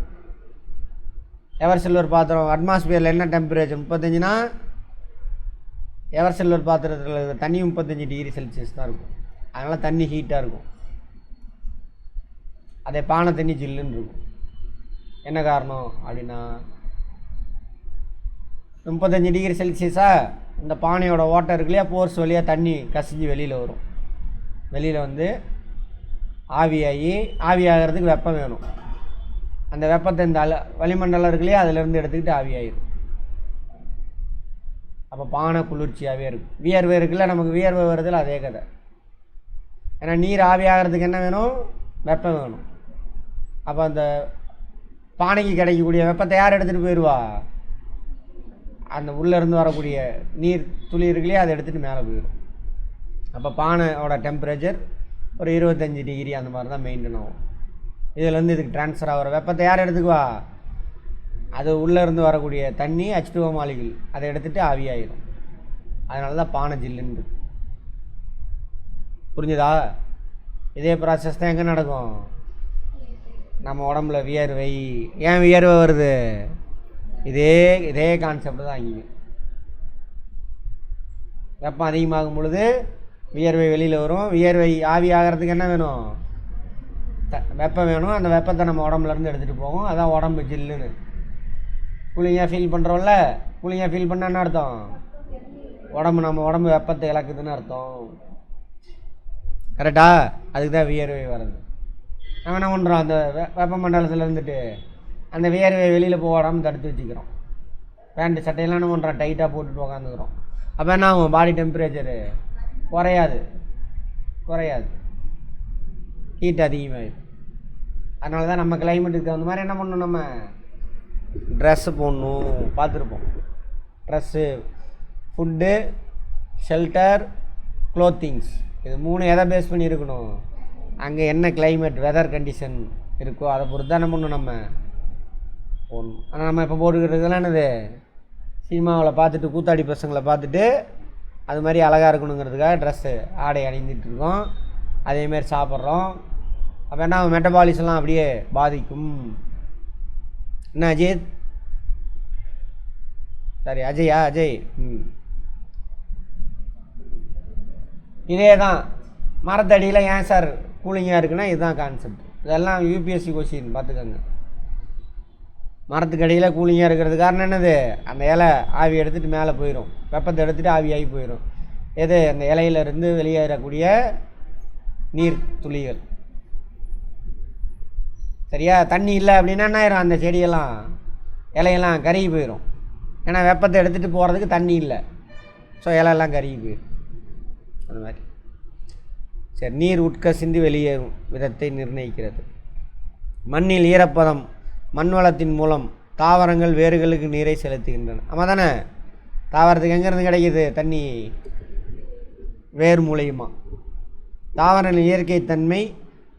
எவர் சில்வர் பாத்திரம் அட்மாஸ்பியரில் என்ன டெம்பரேச்சர்? 35னா எவர் சில்வர் பாத்திரத்தில் தண்ணி 35 டிகிரி செல்சியஸ் தான் இருக்கும். அதனால் தண்ணி ஹீட்டாக இருக்கும். அதே பானை தண்ணி ஜில்லுன்னு இருக்கும். என்ன காரணம் அப்படின்னா 35 டிகிரி செல்சியஸா இந்த பானையோட வாட்டர் இருக்கு இல்லையா, போர்ஸ் வழியாக தண்ணி கசிஞ்சு வெளியில் வரும். வெளியில் வந்து ஆவியாகிறதுக்கு வெப்பம் வேணும். அந்த வெப்பத்தை இந்த வளிமண்டலம் இருக்கு இல்லையா, அதிலேருந்து எடுத்துக்கிட்டு ஆவியாயிரும். அப்போ பானை குளிர்ச்சியாகவே இருக்கும். வியர்வை இருக்குல்ல, நமக்கு வியர்வை வருதில்ல, அதே கதை. ஏன்னா நீர் ஆவியாகிறதுக்கு என்ன வேணும்? வெப்பம் வேணும். அப்போ அந்த பானைக்கு கிடைக்கக்கூடிய வெப்பத்தை யார் எடுத்துகிட்டு போயிடுவா? அந்த உள்ளேருந்து வரக்கூடிய நீர் துளி இருக்குல்லையே, அதை எடுத்துகிட்டு மேலே போயிடும். அப்போ பானையோட டெம்பரேச்சர் ஒரு 25 டிகிரி அந்த மாதிரி தான் மெயின்டைன் ஆகும். இதுலேருந்து இதுக்கு ட்ரான்ஸ்ஃபர் ஆகிற வெப்பத்தை யார் எடுத்துக்குவா? அது உள்ளேருந்து வரக்கூடிய தண்ணி H2O மாலிகுல் அதை எடுத்துகிட்டு ஆவியாயிடும். அதனால தான் பானை ஜில்லுன்னு. புரிஞ்சுதா? இதே ப்ராசஸ் தான் எங்கே நடக்கும்? நம்ம உடம்புல வியர்வை. ஏன் வியர்வை வருது? இதே கான்செப்ட் தான் அங்கேயும். வெப்பம் அதிகமாகும் பொழுது வியர்வை வெளியில் வரும். வியர்வை ஆவி ஆகிறதுக்கு என்ன வேணும்? வெப்பம் வேணும். அந்த வெப்பத்தை நம்ம உடம்புலேருந்து எடுத்துகிட்டு போகும். அதான் உடம்பு ஜில்லுன்னு. கூலிங்காக ஃபீல் பண்ணுறோம்ல, கூலிங்காக ஃபீல் பண்ண என்ன அர்த்தம்? நம்ம உடம்பு வெப்பத்தை இழக்குதுன்னு அர்த்தம். கரெக்டா? அதுக்கு தான் வியர்வை வர்றது. நம்ம என்ன பண்ணுறோம்? அந்த வெப்ப மண்டலத்தில் இருந்துட்டு அந்த வியர்வை வெளியில் போகாமல் தடுத்து வச்சுக்கிறோம். பேண்ட்டு சட்டையெல்லாம் என்ன பண்ணுறோம்? டைட்டாக போட்டுட்டு உக்காந்துக்கிறோம். அப்போ என்ன ஆகும்? பாடி டெம்பரேச்சரு குறையாது, ஹீட் அதிகமாகிடும். அதனால தான் நம்ம கிளைமேட்டுக்கு தகுந்த மாதிரி என்ன பண்ணணும், நம்ம ட்ரெஸ்ஸு போடணும். பார்த்துருப்போம், ட்ரெஸ்ஸு, ஃபுட்டு, ஷெல்டர், க்ளோத்திங்ஸ், இது 3 எதை பேஸ் பண்ணி இருக்கணும்? அங்கே என்ன கிளைமேட், வெதர் கண்டிஷன் இருக்கோ அதை பொறுத்து தான் என்ன பண்ணணும் நம்ம போடணும். ஆனால் நம்ம இப்போ போட்டுக்கிறதுலாம் என்னது, சினிமாவில் பார்த்துட்டு கூத்தாடி பசங்களை பார்த்துட்டு அது மாதிரி அழகாக இருக்கணுங்கிறதுக்காக ட்ரெஸ்ஸு ஆடை அணிந்துட்டுருக்கோம். அதேமாரி சாப்பிட்றோம். அப்போ என்ன மெட்டபாலிசம்லாம் அப்படியே பாதிக்கும். என்ன அஜித், சரி அஜய். இதே தான் மரத்தடியில் ஏன் சார் கூலிங்காக இருக்குன்னா இதுதான் கான்செப்ட். இதெல்லாம் யூபிஎஸ்சி கொஸ்டின் பார்த்துக்கோங்க. மரத்துக்கடியில் கூலிங்காக இருக்கிறது காரணம் என்னது? அந்த இலை ஆவி எடுத்துகிட்டு மேலே போயிடும், வெப்பத்தை எடுத்துகிட்டு ஆவியாகி போயிடும். எது? அந்த இலையிலேருந்து வெளியேறக்கூடிய நீர் துளிகள். சரியா? தண்ணி இல்லை அப்படின்னா என்ன ஆயிரும்? அந்த செடியெல்லாம் இலையெல்லாம் கருகி போயிடும். ஏன்னா வெப்பத்தை எடுத்துகிட்டு போகிறதுக்கு தண்ணி இல்லை. ஸோ இலையெல்லாம் கருகி போயிடும். அந்த மாதிரி. சரி, நீர் உட்கசிந்து வெளியேறும் விதத்தை நிர்ணயிக்கிறது. மண்ணில் ஈரப்பதம், மண் வளத்தின் மூலம் தாவரங்கள் வேர்களுக்கு நீரை செலுத்துகின்றன. ஆமாம் தானே? தாவரத்துக்கு எங்கேருந்து கிடைக்கிது தண்ணி? வேர் மூலியமாக. தாவரங்களின் இயற்கை தன்மை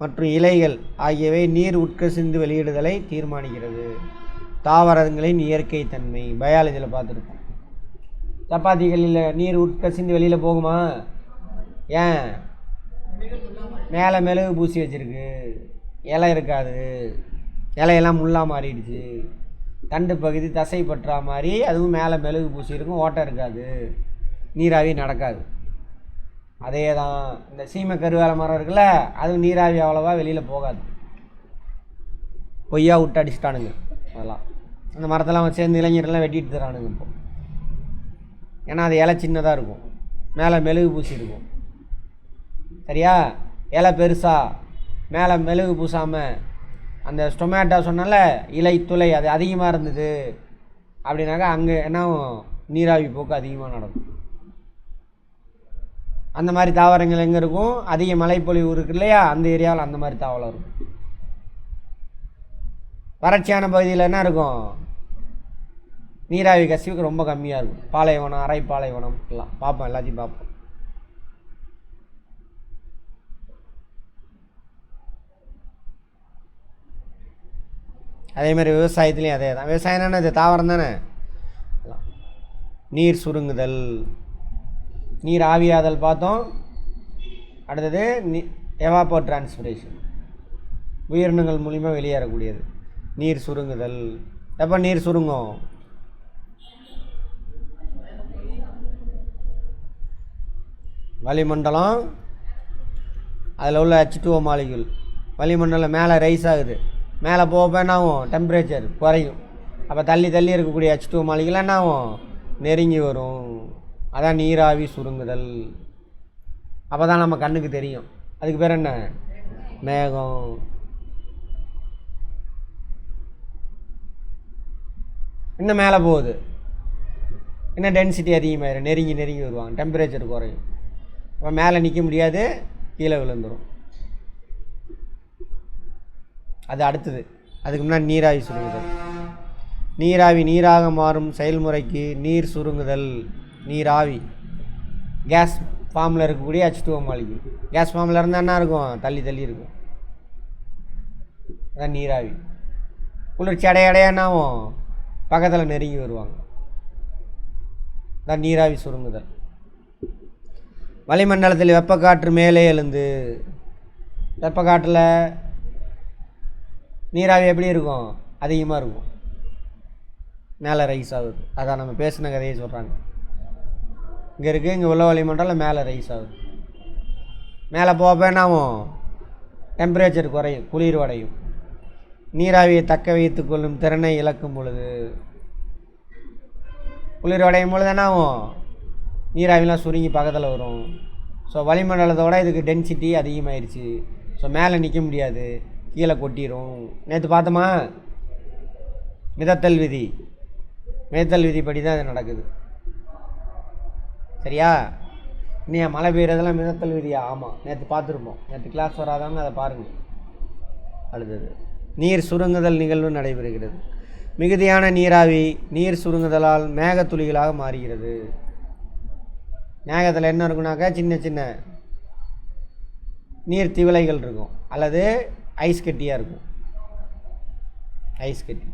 மற்றும் இலைகள் ஆகியவை நீர் உட்கசிந்து வெளியிடுதலை தீர்மானிக்கிறது. தாவரங்களின் இயற்கை தன்மை பயாலஜியில் பார்த்துருக்கோம். சப்பாத்திகளில் நீர் உட்கசிந்து வெளியில் போகுமா? ஏன்? மேலே மெழுகு பூசி வச்சுருக்கு, இலை இருக்காது, இலையெல்லாம் முள்ளாக மாறிடுச்சு. தண்டு பகுதி தசை பற்றா மாதிரி அதுவும் மேலே மெழுகு பூசி இருக்கும், ஓட்டை இருக்காது, நீராவி நடக்காது. அதே தான் இந்த சீமை கருவேல மரம் இருக்குல்ல, அதுவும் நீராவி அவ்வளோவா வெளியில் போகாது. பொய்யா விட்டு அடிச்சுட்டானுங்க. அதெல்லாம் அந்த மரத்தெல்லாம் சேர்ந்து இளைஞரெல்லாம் வெட்டிட்டு தரானுங்க இப்போ. ஏன்னா அது இலை சின்னதாக இருக்கும், மேலே மெழுகு பூசி இருக்கும். சரியா? இலை பெருசா, மேலே மெழுகு பூசாமல் அந்த டொமேட்டோ சொன்னால இலை துளை அது அதிகமாக இருந்தது அப்படின்னாக்கா அங்கே என்ன நீராவி போக்கு அதிகமாக நடக்கும். அந்த மாதிரி தாவரங்கள் எங்கே இருக்கும்? அதிக மழைப்பொழிவு இருக்கு இல்லையா, அந்த ஏரியாவில் அந்த மாதிரி தாவரம் இருக்கும். வறட்சியான பகுதியில் என்ன இருக்கும்? நீராவி கசிவுக்கு ரொம்ப கம்மியாக இருக்கும். பாலைவனம், அரை பாலைவனம் எல்லாம் பார்ப்போம், எல்லாத்தையும் பார்ப்போம். அதேமாதிரி விவசாயத்துலேயும் அதே தான். விவசாயம் தானே, அது தாவரம் தானே. நீர் சுருங்குதல், நீர் ஆவியாதல் பார்த்தோம். அடுத்தது எவாப்போ டிரான்ஸ்பிரேஷன், உயிரினங்கள் மூலிமா வெளியேறக்கூடியது. நீர் சுருங்குதல். எப்போ நீர் சுருங்கும்? வளிமண்டலம், அதில் உள்ள H2O மாலிகுல் வளிமண்டலம் மேலே ரைஸ் ஆகுது. மேலே போக என்ன ஆகும்? டெம்பரேச்சர் குறையும். அப்போ தள்ளி தள்ளி இருக்கக்கூடிய H2O மாலிகுல் என்ன ஆகும்? நெருங்கி வரும். அதான் நீராவி சுருங்குதல். அப்போ தான் நம்ம கண்ணுக்கு தெரியும். அதுக்கு பேர் என்ன? மேகம். இன்னும் மேலே போகுது, இன்னும் டென்சிட்டி அதிகமாகிடும், நெருங்கி நெருங்கி வருவாங்க, டெம்பரேச்சர் குறையும். அப்போ மேலே நிற்க முடியாது, கீழே விழுந்துடும். அது அடுத்தது. அதுக்கு முன்னாடி நீராவி சுருங்குதல். நீராவி நீராக மாறும் செயல்முறைக்கு நீர் சுருங்குதல். நீராவி கேஸ் ஃபார்மில் இருக்கக்கூடிய H2O மாலிகுல். கேஸ் ஃபார்மில் இருந்தால் என்ன இருக்கும்? தள்ளி தள்ளி இருக்கும். அதான் நீராவி. குளிர்ச்சி அடையடையா என்ன ஆகும்? பக்கத்தில் நெருங்கி வருவாங்க. அதான் நீராவி சுருங்குதல். வளிமண்டலத்தில் வெப்பக்காற்று மேலே எழுந்து, வெப்பக்காற்றில் நீராவி எப்படி இருக்கும்? அதிகமாக இருக்கும், மேலே ரைஸ் ஆகுது. அதான் நம்ம பேசின கதையை சொல்கிறாங்க. இங்கே இருக்குது, இங்கே உள்ள வளிமண்டலம் மேலே ரைஸ் ஆகுது. மேலே போக என்ன ஆகும்? டெம்பரேச்சர் குறையும், குளிர் அடையும். நீராவியை தக்க வைத்து கொள்ளும் திறனை இழக்கும் பொழுது, குளிர் அடையும் பொழுது என்ன ஆகும்? நீராவிலாம் சுருங்கி பக்கத்தில் வரும். ஸோ வளிமண்டலத்தோட இதுக்கு டென்சிட்டி அதிகமாகிடுச்சு. ஸோ மேலே நிற்க முடியாது, கீழே கொட்டிடும். நேற்று பார்த்தோமா மிதத்தல் விதி? மிதத்தல் விதிப்படி தான் இது நடக்குது. சரியா? இன்னும் மழை பெய்யறதெல்லாம் மிதத்தல் விதியா? ஆமாம், நேற்று பார்த்துருப்போம். நேற்று கிளாஸ் வராதவங்க அதை பாருங்கள். அடுத்தது நீர் சுருங்குதல் நிகழ்வு நடைபெறுகிறது. மிகுதியான நீராவி நீர் சுருங்குதலால் மேகத்துளிகளாக மாறுகிறது. மேகத்தில் என்ன இருக்குனாக்கா சின்ன சின்ன நீர் திவலைகள் இருக்கும், அல்லது ஐஸ் கட்டியாக இருக்கும். ஐஸ் கட்டி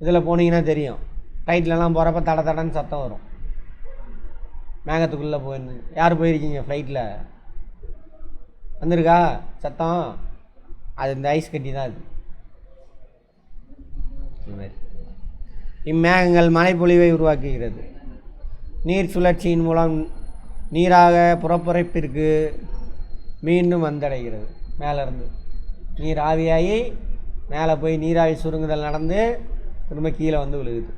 இதில் போனீங்கன்னா தெரியும். ஃப்ளைட்லலாம் போகிறப்ப தட தடன்னு சத்தம் வரும். மேகத்துக்குள்ளே போயிருந்து யார் போயிருக்கீங்க ஃப்ளைட்டில்? வந்திருக்கா சத்தம்? அது இந்த ஐஸ் கட்டி தான். அது இந்த மாதிரி இம்மேகங்கள் மழைப்பொழிவை உருவாக்குகிறது. நீர் சுழற்சியின் மூலம் நீராக புறப்புறைப்பிற்கு மீண்டும் வந்தடைகிறது. மேலேருந்து நீர் ஆவியாகி மேலே போய் நீராவி சுருங்குதல் நடந்து திரும்ப கீழே வந்து விழுகுது.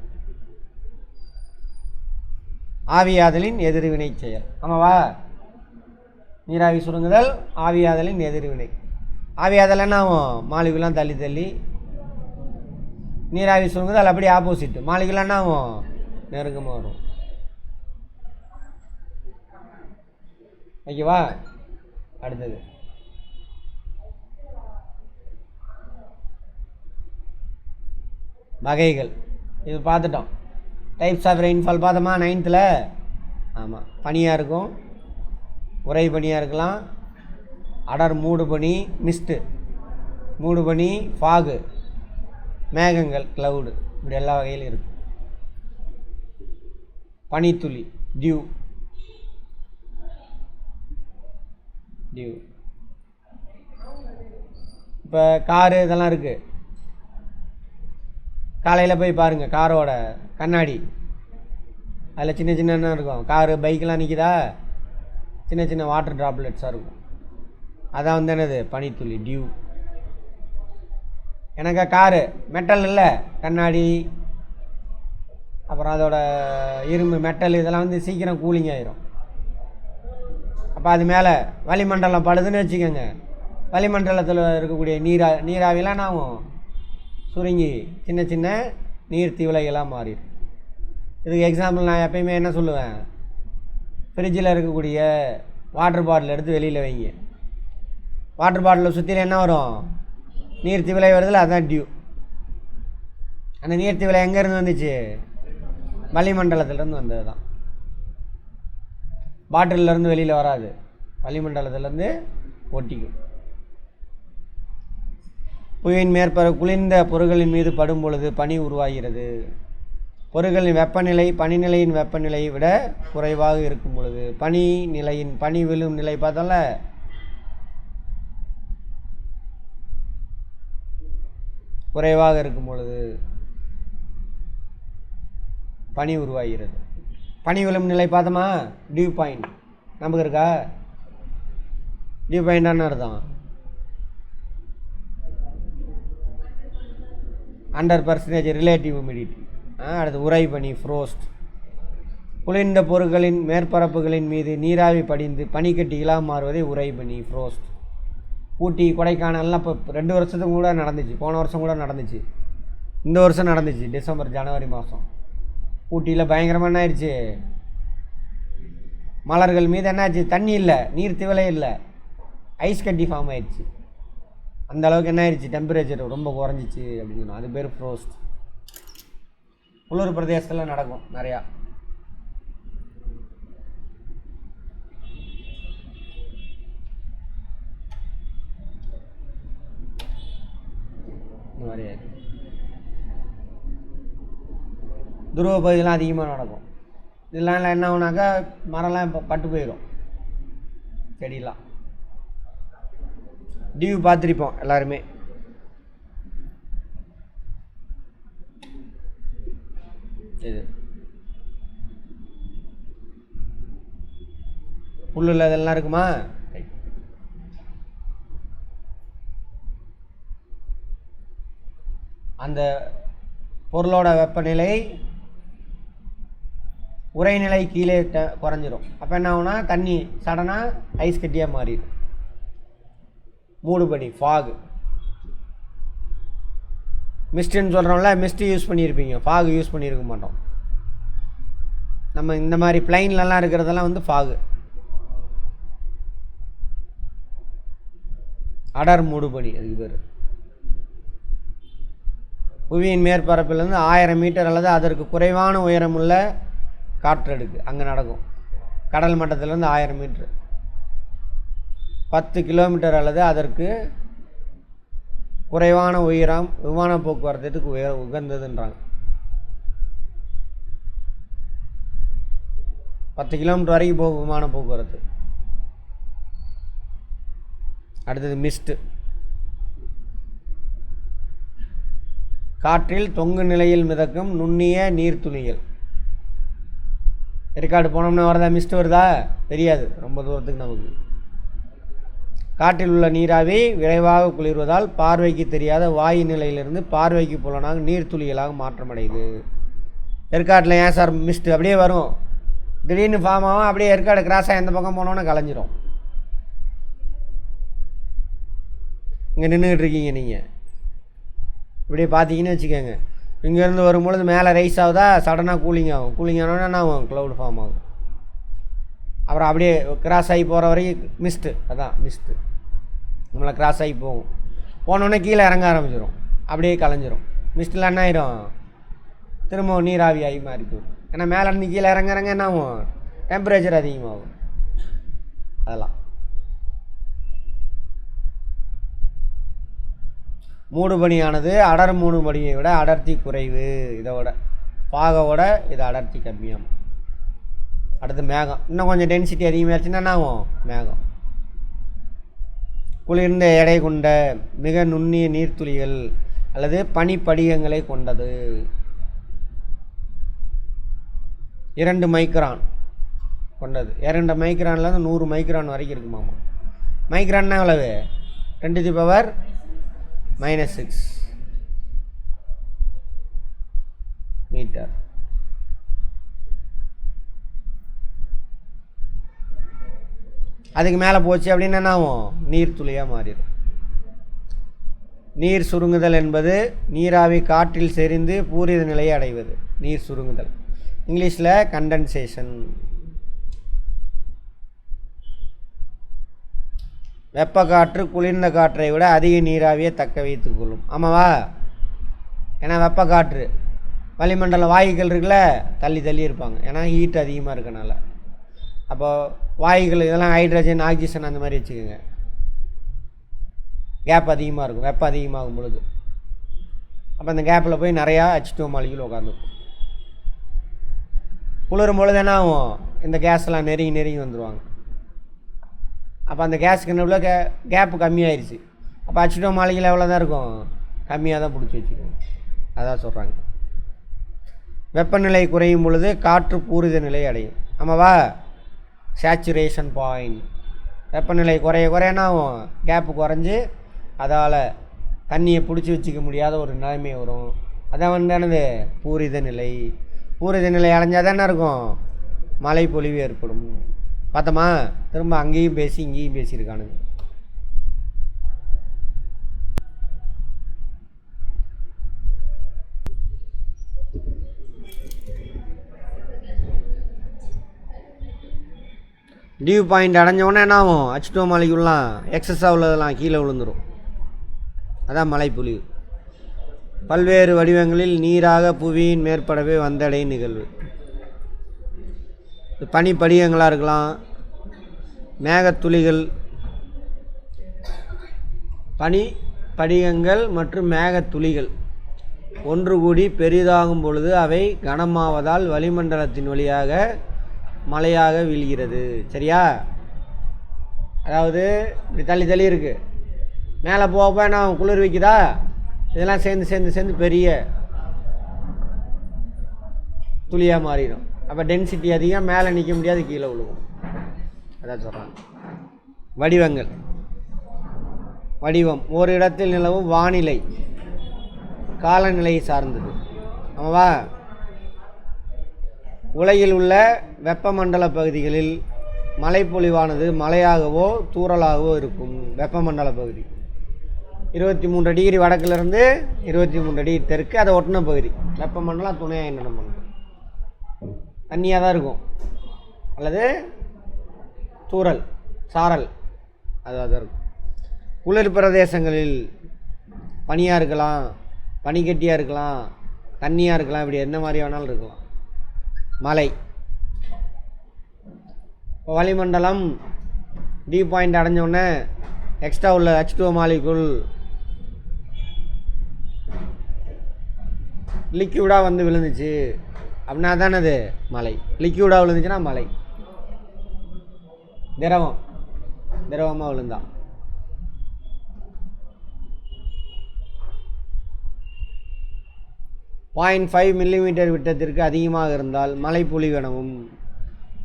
ஆவியாதலின் எதிர்வினை செயல். ஆமாவா? நீராவி சுருங்குதல் ஆவியாதலின் எதிர்வினை. ஆவியாதல் என்ன ஆகும்? மாலிகுலாம் தள்ளி தள்ளி. நீராவி சுருங்குதல் அப்படியே ஆப்போசிட். மாலிகுலாம் என்ன ஆகும்? நெருக்கமாக வரும். ஓகேவா? அடுத்தது வகைகள். இது பார்த்துட்டோம். டைப்ஸ் ஆஃப் ரெயின்ஃபால் பார்த்தோமா 9th. ஆமாம், பனியாக இருக்கும், உறை பனியாக இருக்கலாம், அடர் மூடு பனி, மிஸ்ட்டு மூடு பனி, ஃபாகு மேகங்கள், க்ளவுடு, இப்படி எல்லா வகையிலும் இருக்குது. பனித்துளி டியூ. இப்போ காரு இதெல்லாம் இருக்குது. காலையில் போய் பாருங்கள் காரோட கண்ணாடி, அதில் சின்ன சின்ன என்ன இருக்கும்? காரு பைக்கெலாம் நிற்கிதா, சின்ன சின்ன வாட்டர் ட்ராப்லெட்ஸாக இருக்கும். அதான் வந்து என்னது? பனித்துளி, டியூ. எனக்கு காரு மெட்டல் இல்லை, கண்ணாடி அப்புறம் அதோட இரும்பு மெட்டல் இதெல்லாம் வந்து சீக்கிரம் கூலிங் ஆயிரும். அப்போ அது மேலே வளிமண்டலம் படுதுன்னு வச்சுக்கோங்க. வளிமண்டலத்தில் இருக்கக்கூடிய நீராவிலாம் நாமும் சுருங்கி சின்ன சின்ன நீர் திவலைகளாக மாறிடும். இதுக்கு எக்ஸாம்பிள் நான் எப்பயுமே என்ன சொல்லுவேன்? ஃப்ரிட்ஜில் இருக்கக்கூடிய வாட்டர் பாட்டில் எடுத்து வெளியில் வைங்க. வாட்டர் பாட்டிலை சுற்றில என்ன வரும்? நீர் திவலை வருதில்ல, அதுதான் டியூ. அந்த நீர் திவலை எங்கேருந்து வந்துச்சு? வளிமண்டலத்திலேருந்து வந்தது தான். பாட்டிலேருந்து வெளியில் வராது, வளிமண்டலத்திலேருந்து ஒட்டிக்கும். புவியின் குளிர்ந்த பொருட்களின் மீது படும் பொழுது பனி உருவாகிறது. பொருட்களின் வெப்பநிலை பனிநிலையின் வெப்பநிலையை விட குறைவாக இருக்கும் பொழுது, பனி விழும் நிலை பார்த்தோம்ல, குறைவாக இருக்கும் பொழுது பனி உருவாகிறது. பனி விழும் நிலை பார்த்தோமா? டியூ பாயிண்ட் நமக்கு இருக்கா? டியூ பாயிண்டான அர்த்தம் 100% ரிலேட்டிவ் ஹியூமிடிட்டி. அடுத்து உறை பனி, ஃப்ரோஸ்ட். குளிர்ந்த பொருட்களின் மேற்பரப்புகளின் மீது நீராவி படிந்து பனிக்கட்டிகளாக மாறுவதை உறை பனி, ஃப்ரோஸ்ட். ஊட்டி கொடைக்கானல்லாம் இப்போ 2 வருஷத்துக்கு கூட நடந்துச்சு. போன வருஷம் கூட நடந்துச்சு, இந்த வருஷம் நடந்துச்சு. டிசம்பர் ஜனவரி மாதம் ஊட்டியில் பயங்கரமாக என்ன ஆயிடுச்சு? மலர்கள் மீது என்னாச்சு? தண்ணி இல்லை, நீர் திவலை இல்லை, ஐஸ் கட்டி ஃபார்ம் ஆயிடுச்சு. அந்த அளவுக்கு என்ன ஆயிடுச்சு? டெம்பரேச்சர் ரொம்ப குறைஞ்சிச்சு அப்படின்னு சொன்னோம். அது பேர் ஃப்ரோஸ்ட். குளிர் பிரதேசத்தில் நடக்கும் நிறையா. இந்த மாதிரி துருவ பகுதியெலாம் அதிகமாக நடக்கும். இதெல்லாம் என்ன ஆகுனாக்கா மரம்லாம் இப்போ பட்டு போயிடும், செடியெலாம். டியூ பார்த்துருப்போம் எல்லாருமே. சரி, புல்லில் இதெல்லாம் இருக்குமா? அந்த பொருளோட வெப்பநிலை உறைநிலை கீழே குறைஞ்சிரும். அப்போ என்ன ஆகுனா தண்ணி சடனாக ஐஸ் கட்டியாக மாறிடும். மூடுபனி, ஃபாகு. மிஸ்ட்டுன்னு சொல்கிறோம்ல, மிஸ்ட்டு யூஸ் பண்ணியிருப்பீங்க, ஃபாகு யூஸ் பண்ணியிருக்க மாட்டோம். நம்ம இந்த மாதிரி பிளைன்லலாம் இருக்கிறதெல்லாம் வந்து ஃபாகு. அடர் மூடுபனி அதுக்கு பேர். புவியின் மேற்பரப்பிலிருந்து 1000 மீட்டர் அல்லது அதற்கு குறைவான உயரமுள்ள காற்றடுக்கு அங்கே நடக்கும். கடல் மட்டத்திலேருந்து 1000 மீட்ரு, 10 கிலோமீட்டர் அல்லது அதற்கு குறைவான உயரம் விமான போக்குவரத்துக்கு உகந்ததுன்றாங்க. 10 கிலோமீட்டர் வரைக்கும் போகும் விமான போக்குவரத்து. அடுத்தது மிஸ்ட்டு. காற்றில் தொங்கு நிலையில் மிதக்கும் நுண்ணிய நீர்த்துளிகள். ஏற்காடு போனோம்னா வரதா மிஸ்ட் வருதா? தெரியாது, ரொம்ப தூரத்துக்கு நமக்கு. காற்றில் உள்ள நீராவி விரைவாக குளிர்வதால் பார்வைக்கு தெரியாத வாயு நிலையிலிருந்து பார்வைக்கு புலனாக நீர்த்துளிகளாக மாற்றமடையுது. ஏற்காட்டில் ஏன் சார் மிஸ்ட் அப்படியே வரும், திடீர்னு ஃபார்ம் ஆகும், அப்படியே ஏற்காடு கிராஸாக எந்த பக்கம் போனோன்னு கலைஞ்சிரும். இங்கே நின்றுக்கிட்டு இருக்கீங்க நீங்கள், இப்படியே பார்த்தீங்கன்னு வச்சுக்கோங்க, இங்கேருந்து வரும்பொழுது மேலே ரைஸ் ஆகுதா, சடனாக கூலிங் ஆகும். கூலிங் ஆனோன்னா என்ன ஆகும்? க்ளவுட் ஃபார்ம் ஆகும். அப்புறம் அப்படியே கிராஸ் ஆகி போகிற வரைக்கும் மிஸ்ட்டு, அதான் மிஸ்ட்டு. நம்மளை கிராஸ் ஆகி போகும், போனோடனே கீழே இறங்க ஆரம்பிச்சிடும், அப்படியே கலைஞ்சிரும். மிஸ்ட்டில் என்ன ஆயிரும்? திரும்பவும் நீராவி ஆகி மாறி போகும். ஏன்னா மேலே இருந்து கீழே இறங்க இறங்க என்ன ஆகும்? டெம்பரேச்சர் அதிகமாகும். அதெல்லாம் மூடுபனியானது அடர் மூடுபனியை விட அடர்த்தி குறைவு. இதோட பாகவோட இது அடர்த்தி கம்மியாகும். அடுத்து மேகம். இன்னும் கொஞ்சம் டென்சிட்டி அதிகமாகிடுச்சுன்னா என்ன ஆகும்? மேகம். குளிர்ந்த எடை கொண்ட மிக நுண்ணிய நீர்த்துளிகள் அல்லது பனிப்படிகங்களை கொண்டது. 2 மைக்ரான் கொண்டது. 2 மைக்ரான்லேருந்து 100 மைக்ரான் வரைக்கும் இருக்குமாமா. மைக்ரான்னா எவ்வளவு? 10⁻⁻⁶ மீட்டர். அதுக்கு மேலே போச்சு அப்படின்னா என்ன ஆகும்? நீர்த்துளியாக மாறிடும். நீர் சுருங்குதல் என்பது நீராவி காற்றில் செறிந்து பூரித நிலையை அடைவது. நீர் சுருங்குதல், இங்கிலீஷில் கண்டென்சேஷன். வெப்ப காற்று குளிர்ந்த காற்றை விட அதிக நீராவியை தக்க வைத்துக் கொள்ளும். ஆமாவா? ஏன்னா வெப்ப காற்று வளிமண்டல வாயுக்கள் இருக்குல்ல, தள்ளி தள்ளி இருப்பாங்க, ஏன்னா ஹீட் அதிகமாக இருக்கனால. அப்போ வாயுகள் இதெல்லாம் ஹைட்ரஜன், ஆக்சிஜன் அந்த மாதிரி வச்சுக்கோங்க. கேப் அதிகமாக இருக்கும் வெப்பம் அதிகமாகும் பொழுது. அப்போ அந்த கேப்பில் போய் நிறையா H2O மாலிகுல் உட்காந்துருக்கும். குளிரும் பொழுது என்ன ஆகும்? இந்த கேஸ்லாம் நெருங்கி வந்துடுவாங்க. அப்போ அந்த கேஸுக்கு என்ன கேப்பு கம்மியாயிருச்சு. அப்போ H2O மாலிகுல் எவ்வளோ தான் இருக்கும்? கம்மியாக தான் பிடிச்சி வச்சுக்கணும். அதான் சொல்கிறாங்க. வெப்பநிலை குறையும் பொழுது காற்று பூரித நிலை அடையும். ஆமாவா? Saturation point. வெப்பநிலை குறைய என்ன ஆகும்? கேப்பு குறைஞ்சி அதால் தண்ணியை பிடிச்சி வச்சுக்க முடியாத ஒரு நிலைமை வரும். அதான் வந்து என்னது? பூரித நிலை. பூரித நிலை அடைஞ்சால் தான் என்ன இருக்கும்? மழை பொழிவு ஏற்படும். பார்த்தோமா? திரும்ப அங்கேயும் பேசி இங்கேயும் பேசியிருக்கானுங்க. டியூ பாயிண்ட் அடைஞ்சோடனே என்ன ஆகும்? H2O மாலிகுல்லாம் எக்ஸஸாக உள்ளதெல்லாம் கீழே விழுந்துடும். அதான் மழைப்பொழிவு. பல்வேறு வடிவங்களில் நீராக புவியின் மேற்படவே வந்தடையும் நிகழ்வு. பனிப்படிகங்களாக இருக்கலாம், மேகத்துளிகள், பனிப்படிகங்கள் மற்றும் மேகத்துளிகள் ஒன்று கூடி பெரிதாகும் பொழுது அவை கனமாவதால் வளிமண்டலத்தின் வழியாக மழையாக வீழ்கிறது. சரியா? அதாவது இப்படி தள்ளி இருக்குது, மேலே போக என்ன குளிர் வைக்குதா, இதெல்லாம் சேர்ந்து பெரிய துளியாக மாறிடும். அப்போ டென்சிட்டி அதிகம், மேலே நிற்க முடியாது, கீழே விழுவும். அதான் சொல்கிறாங்க. வடிவங்கள். வடிவம் ஒரு இடத்தில் நிலவும் வானிலை காலநிலையை சார்ந்தது. ஆமாவா? உலகில் உள்ள வெப்பமண்டல பகுதிகளில் மழைப்பொழிவானது மழையாகவோ தூறலாகவோ இருக்கும். வெப்பமண்டல பகுதி 23 டிகிரி வடக்கிலிருந்து 23 டிகிரி தெற்கு, அதை ஒட்டின பகுதி வெப்பமண்டலம் துணையாக என்ன பண்ணுது. தண்ணியாக தான் இருக்கும், அல்லது தூறல் சாரல் அதுவாக தான் இருக்கும். குளிர் பிரதேசங்களில் பனியாக இருக்கலாம், பனிக்கட்டியாக இருக்கலாம், தண்ணியாக இருக்கலாம், இப்படி எந்த மாதிரி வேணாலும் இருக்கலாம். மலை வளிமண்டலம் டி பாயிண்ட் அடைஞ்சோடனே எக்ஸ்ட்ரா உள்ள H2O மாலிகுல் லிக்யூடாக வந்து விழுந்துச்சு அப்படின்னா தானே அது மலை. லிக்யூடாக விழுந்துச்சுன்னா மலை. திரவமாக விழுந்தா. .5 மில்லிமீட்டர் விட்டத்திற்கு அதிகமாக இருந்தால் மலை பொழிவெனவும்,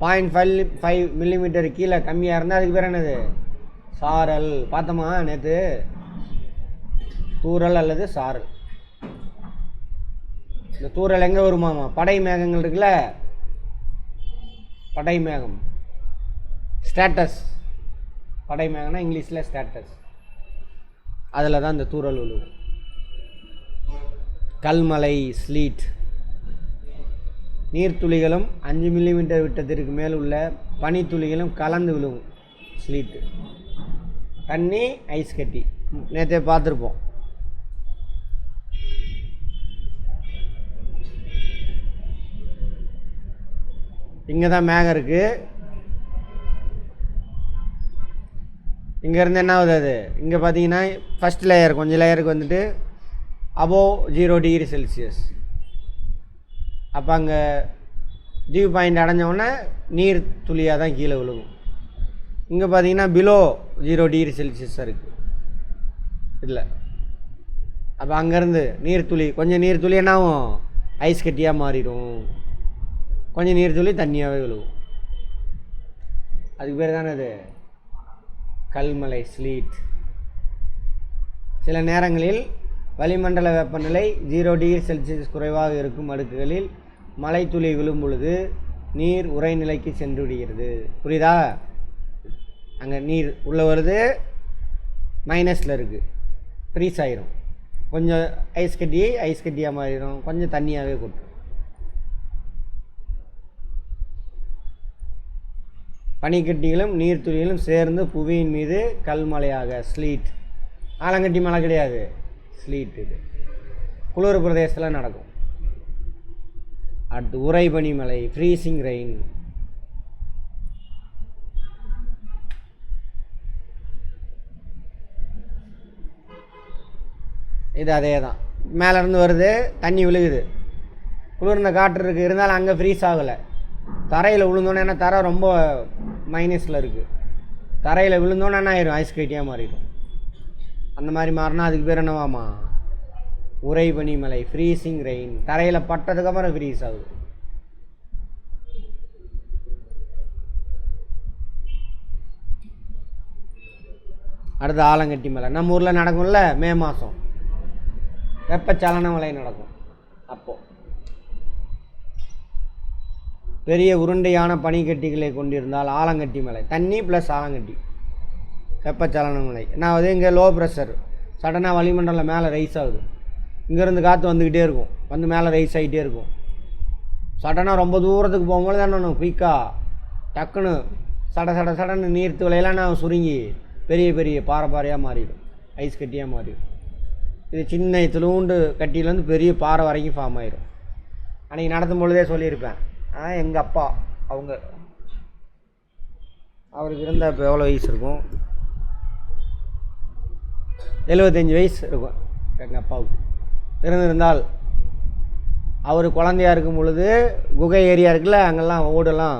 0.5 மில்லிமீட்டர் கீழே கம்மியாக இருந்தால் அதுக்கு பேர் என்னது? சாரல். பார்த்தோமா நேற்று? தூறல் அல்லது சாரல். இந்த தூறல் எங்கே வருமாமா? படை மேகங்கள் இருக்குல்ல, படை மேகம், ஸ்டேட்டஸ். படை மேகம்னா இங்கிலீஷில் ஸ்டேட்டஸ். அதில் தான் இந்த தூறல் விழுவும். கல்மலை ஸ்லீட். நீர்த்துளிகளும் 5 மில்லிமீட்டர் விட்டத்திற்கு மேல் உள்ள பனித்துளிகளும் கலந்து விழுவும் ஸ்லீட்டு. தண்ணி ஐஸ் கட்டி நேற்றே பார்த்துருப்போம். இங்கே தான் மேகம் இருக்குது. இங்கேருந்து என்ன ஆகுது? அது இங்கே பார்த்தீங்கன்னா ஃபஸ்ட் லேயர், கொஞ்சம் லேயருக்கு வந்துட்டு அபோவ் 0 டிகிரி செல்சியஸ். அப்போ அங்கே டியூ பாயிண்ட் அடைஞ்சோடனே நீர் துளியாக தான் கீழே விழுகும். இங்கே பார்த்தீங்கன்னா பிலோ 0 டிகிரி செல்சியஸாக இருக்குது இதில். அப்போ அங்கேருந்து நீர்த்துளி, கொஞ்சம் நீர்த்துளி என்ன ஆகும்? ஐஸ் கட்டியாக மாறிடும். கொஞ்சம் நீர்த்துளி தண்ணியாகவே விழுவும். அதுக்கு பேர் தானே அது கல்மலை ஸ்லீட். சில நேரங்களில் வளிமண்டல வெப்பநிலை 0 டிகிரி செல்சியஸ் குறைவாக இருக்கும் அடுக்குகளில் மழை துளி விழும் பொழுது நீர் உறைநிலைக்கு சென்று விடுகிறது. புரியுதா? அங்கே நீர் உள்ளே வருது, மைனஸில் இருக்குது, ஃப்ரீஸ் ஆகிரும். கொஞ்சம் ஐஸ் கட்டியாக மாறிடும், கொஞ்சம் தண்ணியாகவே கொட்டும். பனிக்கட்டிகளும் நீர்த்துளிகளும் சேர்ந்து புவியின் மீது கல்மலையாக ஸ்லீட். ஆலங்கட்டி மலை கிடையாது, ஸ்லீட். இது குளிர் பிரதேசத்தில் நடக்கும். அடுத்து உறைபனி மலை, ஃப்ரீசிங் ரெயின். இது அதே தான். மேலேருந்து வருது, தண்ணி விழுகுது, குளிர்ந்த காற்று இருக்குது, இருந்தாலும் அங்கே ஃப்ரீஸ் ஆகலை. தரையில் விழுந்தோன்னே, ஏன்னா தரை ரொம்ப மைனஸில் இருக்குது, தரையில் விழுந்தோன்னே என்ன ஆயிரும்? ஐஸ் கட்டியாக மாறிடும். அந்த மாதிரி மாறினா அதுக்கு பேர் என்னவாமா? உறைபனி மலை, ஃப்ரீசிங் ரெயின். தரையில் பட்டதுக்கப்புறம் ஃப்ரீஸ் ஆகுது. அடுத்து ஆலங்கட்டி மலை. நம்ம ஊரில் நடக்கும்ல, மே மாதம் வெப்பச்சலன மலை நடக்கும். அப்போது பெரிய உருண்டையான பனிக்கட்டிகளை கொண்டிருந்தால் ஆலங்கட்டி மலை. தண்ணி ப்ளஸ் ஆலங்கட்டி, வெப்பச்சலன மலை. என்ன ஆகுது? இங்கே லோ ப்ரெஷர் சடனாக வளிமண்டலம் மேலே ரைஸ் ஆகுது. இங்கேருந்து காற்று வந்துக்கிட்டே இருக்கும், வந்து மேலே ரைஸ் ஆகிட்டே இருக்கும். சடனாக ரொம்ப தூரத்துக்கு போகும்போது தான் குயிக்காக டக்குன்னு சடன்னு நீர்த்துளையெல்லாம் நான் சுருங்கி பெரிய பெரிய பாறையாக மாறிடும், ஐஸ் கட்டியாக மாறிடும். இது சின்ன துளுண்டு கட்டியிலேருந்து பெரிய பாறை வரைக்கும் ஃபார்ம் ஆயிடும். அன்றைக்கி நடத்தும் பொழுதே சொல்லியிருப்பேன். எங்கள் அப்பா அவருக்கு இருந்த இப்போ எவ்வளோ வயசு இருக்கும்? 75 வயசு இருக்கும் எங்கள் அப்பாவுக்கு. இருந்திருந்தால் அவர் குழந்தையாக இருக்கும் பொழுது குகை ஏரியா இருக்குல்ல, அங்கெல்லாம் ஓடெல்லாம்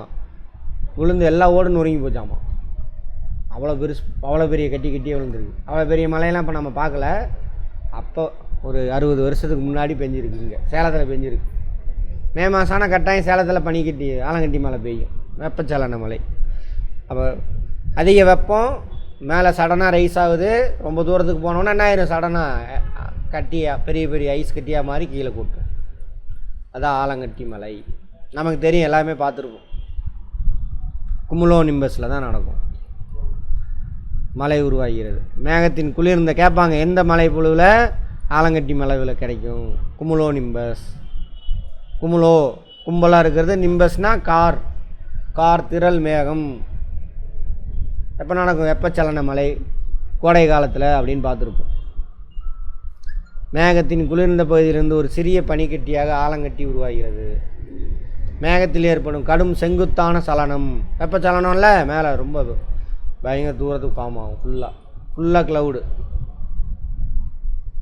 விழுந்து எல்லா ஓடும் நொறுங்கி போச்சாமா. அவ்வளோ பெரிய கட்டியே விழுந்துருக்கு. அவ்வளோ பெரிய மழையெல்லாம் இப்போ நம்ம பார்க்கல. அப்போ ஒரு 60 வருஷத்துக்கு முன்னாடி பெஞ்சிருக்கு. இங்கே சேலத்தில் பெஞ்சிருக்கு. மே மாதம்னா கட்டாயம் சேலத்தில் பனிக்கட்டி ஆலங்கட்டி மழை பெய்யும், வெப்பச்சலன மலை. அப்போ அதிக வெப்பம் மேலே சடனாக ரைஸ் ஆகுது. ரொம்ப தூரத்துக்கு போனோன்னா என்ன ஆயிரும்? சடனாக கட்டியாக பெரிய பெரிய ஐஸ் கட்டியாக மாதிரி கீழே கூட்டும். அதான் ஆலங்கட்டி மலை. நமக்கு தெரியும், எல்லாமே பார்த்துருக்கோம். குமுலோ நிம்பஸில் தான் நடக்கும், மலை உருவாகிறது. மேகத்தின் குளிர்ந்த கேட்பாங்க, எந்த மலை புழுவில்? ஆலங்கட்டி மலைவில் கிடைக்கும் குமுலோ நிம்பஸ். குமுலோ கும்பலாக இருக்கிறது. நிம்பஸ்னால் கார் திரள் மேகம். எப்போ நடக்கும்? வெப்பச்சலன மழை கோடை காலத்தில் அப்படின்னு பார்த்துருப்போம். மேகத்தின் குளிர்ந்த பகுதியிலிருந்து ஒரு சிறிய பனிக்கட்டியாக ஆலங்கட்டி உருவாகிறது. மேகத்தில் ஏற்படும் கடும் செங்குத்தான சலனம். வெப்பச்சலனம்ல மேலே ரொம்ப பயங்கர தூரத்துக்கு ஃபார்ம் ஆகும். ஃபுல்லாக க்ளவுடு.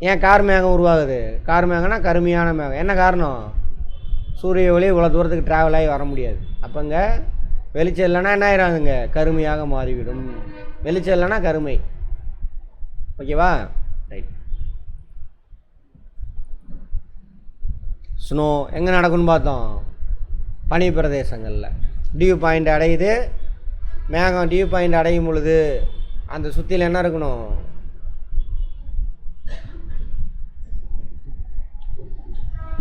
ஏன் கார் மேகம் உருவாகுது? கார் மேகம்னா கருமையான மேகம். என்ன காரணம்? சூரிய ஒளி இவ்வளோ தூரத்துக்கு ட்ராவல் ஆகி வர முடியாது. அப்போங்க வெளிச்சம் இல்லைன்னா என்ன ஆயிடாதுங்க? கருமையாக மாறிவிடும். வெளிச்சம் இல்லைன்னா கருமை. ஓகேவா? ரைட். ஸ்னோ எங்கே நடக்கும்னு பார்த்தோம்? பனி பிரதேசங்களில். டியூ பாயிண்ட் அடையுது. மேகம் டியூ பாயிண்ட் அடையும் பொழுது அந்த சுற்றியில் என்ன இருக்கணும்?